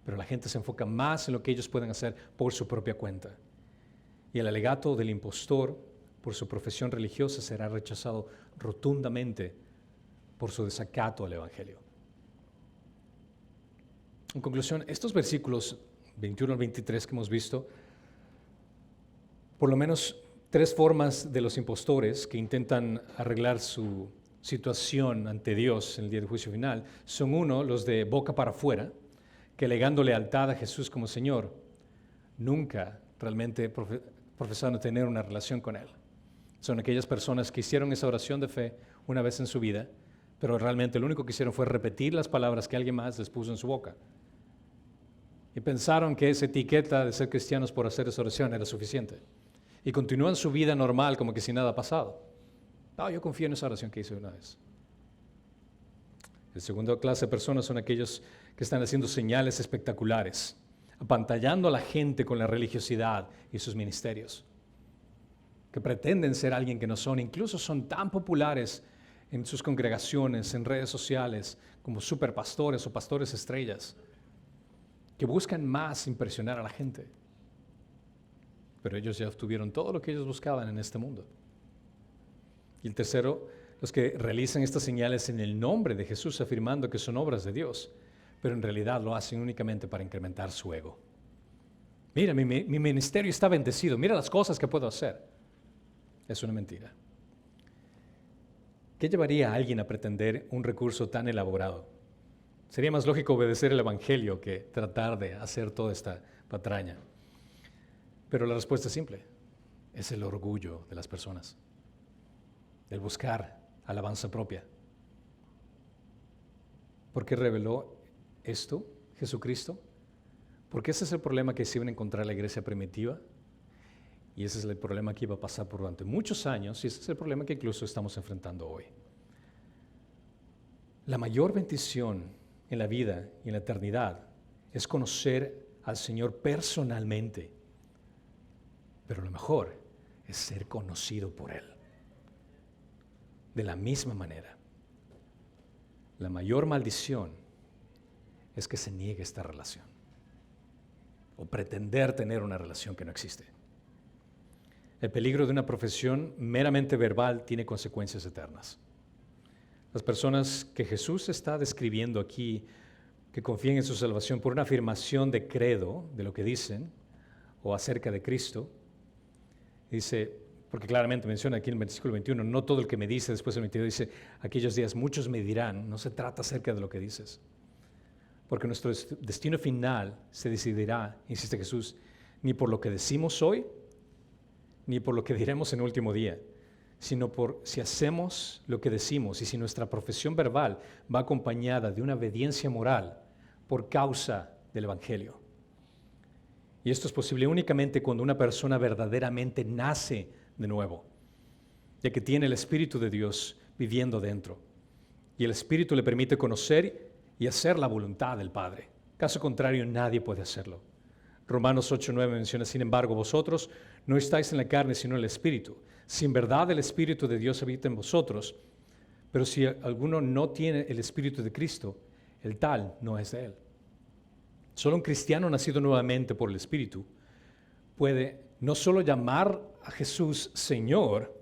Speaker 1: pero la gente se enfoca más en lo que ellos pueden hacer por su propia cuenta. Y el alegato del impostor por su profesión religiosa será rechazado rotundamente por su desacato al Evangelio. En conclusión, estos versículos 21 al 23 que hemos visto, por lo menos 3 formas de los impostores que intentan arreglar su situación ante Dios en el día del juicio final, son los de boca para afuera, que alegando lealtad a Jesús como Señor, nunca realmente profesaron tener una relación con Él. Son aquellas personas que hicieron esa oración de fe una vez en su vida, pero realmente lo único que hicieron fue repetir las palabras que alguien más les puso en su boca. Y pensaron que esa etiqueta de ser cristianos por hacer esa oración era suficiente. Y continúan su vida normal como que si nada ha pasado. No, yo confío en esa oración que hice una vez. La segunda clase de personas son aquellos que están haciendo señales espectaculares, apantallando a la gente con la religiosidad y sus ministerios, que pretenden ser alguien que no son, incluso son tan populares en sus congregaciones, en redes sociales, como superpastores o pastores estrellas, que buscan más impresionar a la gente. Pero ellos ya obtuvieron todo lo que ellos buscaban en este mundo. Y el tercero, los que realizan estas señales en el nombre de Jesús, afirmando que son obras de Dios, pero en realidad lo hacen únicamente para incrementar su ego. Mira, mi ministerio está bendecido, mira las cosas que puedo hacer. Es una mentira. ¿Qué llevaría a alguien a pretender un recurso tan elaborado? Sería más lógico obedecer el Evangelio que tratar de hacer toda esta patraña. Pero la respuesta es simple. Es el orgullo de las personas, el buscar alabanza propia. ¿Por qué reveló esto Jesucristo? Porque ese es el problema que se iba a encontrar la iglesia primitiva, y ese es el problema que iba a pasar por durante muchos años, y ese es el problema que incluso estamos enfrentando hoy. La mayor bendición en la vida y en la eternidad es conocer al Señor personalmente, pero lo mejor es ser conocido por Él. De la misma manera, la mayor maldición es que se niegue esta relación o pretender tener una relación que no existe. El peligro de una profesión meramente verbal tiene consecuencias eternas. Las personas que Jesús está describiendo aquí, que confían en su salvación por una afirmación de credo de lo que dicen o acerca de Cristo, dice, porque claramente menciona aquí en el versículo 21, no todo el que me dice, después el 22 dice, aquellos días muchos me dirán, no se trata acerca de lo que dices, porque nuestro destino final se decidirá, insiste Jesús, ni por lo que decimos hoy, ni por lo que diremos en el último día, sino por si hacemos lo que decimos y si nuestra profesión verbal va acompañada de una obediencia moral por causa del Evangelio. Y esto es posible únicamente cuando una persona verdaderamente nace de nuevo, ya que tiene el Espíritu de Dios viviendo dentro. Y el Espíritu le permite conocer y hacer la voluntad del Padre. Caso contrario, nadie puede hacerlo. Romanos 8:9 menciona, sin embargo, vosotros no estáis en la carne, sino en el Espíritu. Si en verdad el Espíritu de Dios habita en vosotros, pero si alguno no tiene el Espíritu de Cristo, el tal no es de Él. Solo un cristiano nacido nuevamente por el Espíritu puede no solo llamar a Jesús Señor,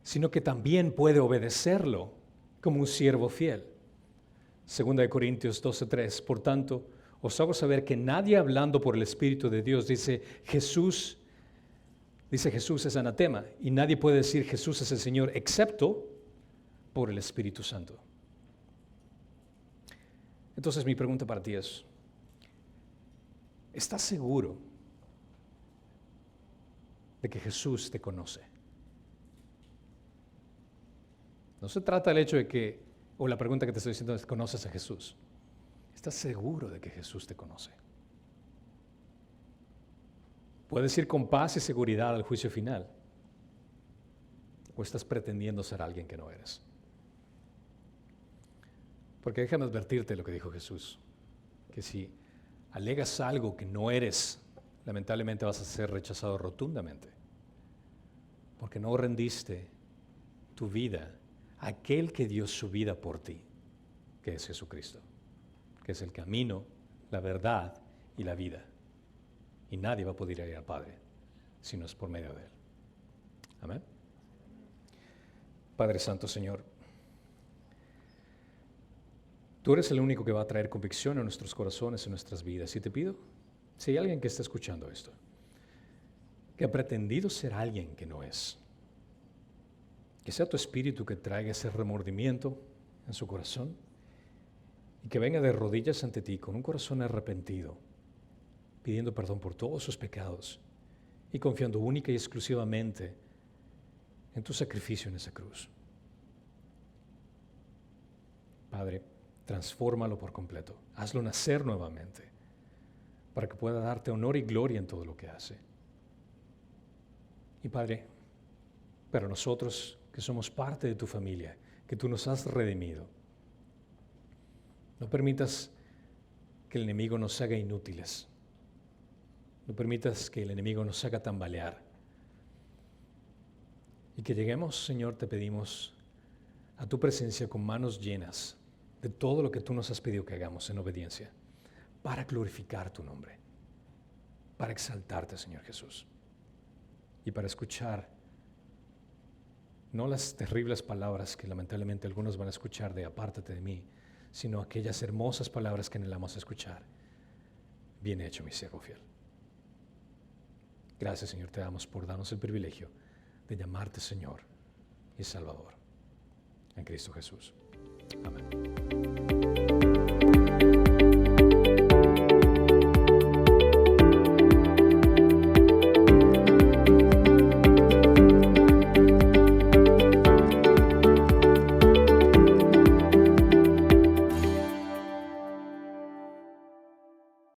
Speaker 1: sino que también puede obedecerlo como un siervo fiel. 2 Corintios 12:3, por tanto, os hago saber que nadie hablando por el Espíritu de Dios dice Jesús es anatema, y nadie puede decir Jesús es el Señor excepto por el Espíritu Santo. Entonces mi pregunta para ti es, ¿estás seguro de que Jesús te conoce? No se trata del hecho de que, o la pregunta que te estoy diciendo es, ¿conoces a Jesús? ¿Estás seguro de que Jesús te conoce? ¿Puedes ir con paz y seguridad al juicio final? ¿O estás pretendiendo ser alguien que no eres? Porque déjame advertirte lo que dijo Jesús, que si alegas algo que no eres, lamentablemente vas a ser rechazado rotundamente, porque no rendiste tu vida a aquel que dio su vida por ti. que es Jesucristo, que es el camino, la verdad y la vida. Y nadie va a poder ir al Padre si no es por medio de Él. Amén. Padre Santo, Señor, tú eres el único que va a traer convicción en nuestros corazones, en nuestras vidas. Y te pido, si hay alguien que está escuchando esto, que ha pretendido ser alguien que no es, que sea tu espíritu que traiga ese remordimiento en su corazón y que venga de rodillas ante ti con un corazón arrepentido, pidiendo perdón por todos sus pecados y confiando única y exclusivamente en tu sacrificio en esa cruz. Padre, transfórmalo por completo, hazlo nacer nuevamente para que pueda darte honor y gloria en todo lo que hace. Y Padre, para nosotros que somos parte de tu familia, que tú nos has redimido, no permitas que el enemigo nos haga inútiles. No permitas que el enemigo nos haga tambalear. Y que lleguemos, Señor, te pedimos, a tu presencia con manos llenas de todo lo que tú nos has pedido que hagamos en obediencia, para glorificar tu nombre, para exaltarte, Señor Jesús, y para escuchar no las terribles palabras que lamentablemente algunos van a escuchar de apártate de mí, sino aquellas hermosas palabras que anhelamos escuchar. Bien hecho, mi siervo fiel. Gracias, Señor, te damos por darnos el privilegio de llamarte Señor y Salvador. En Cristo Jesús. Amén.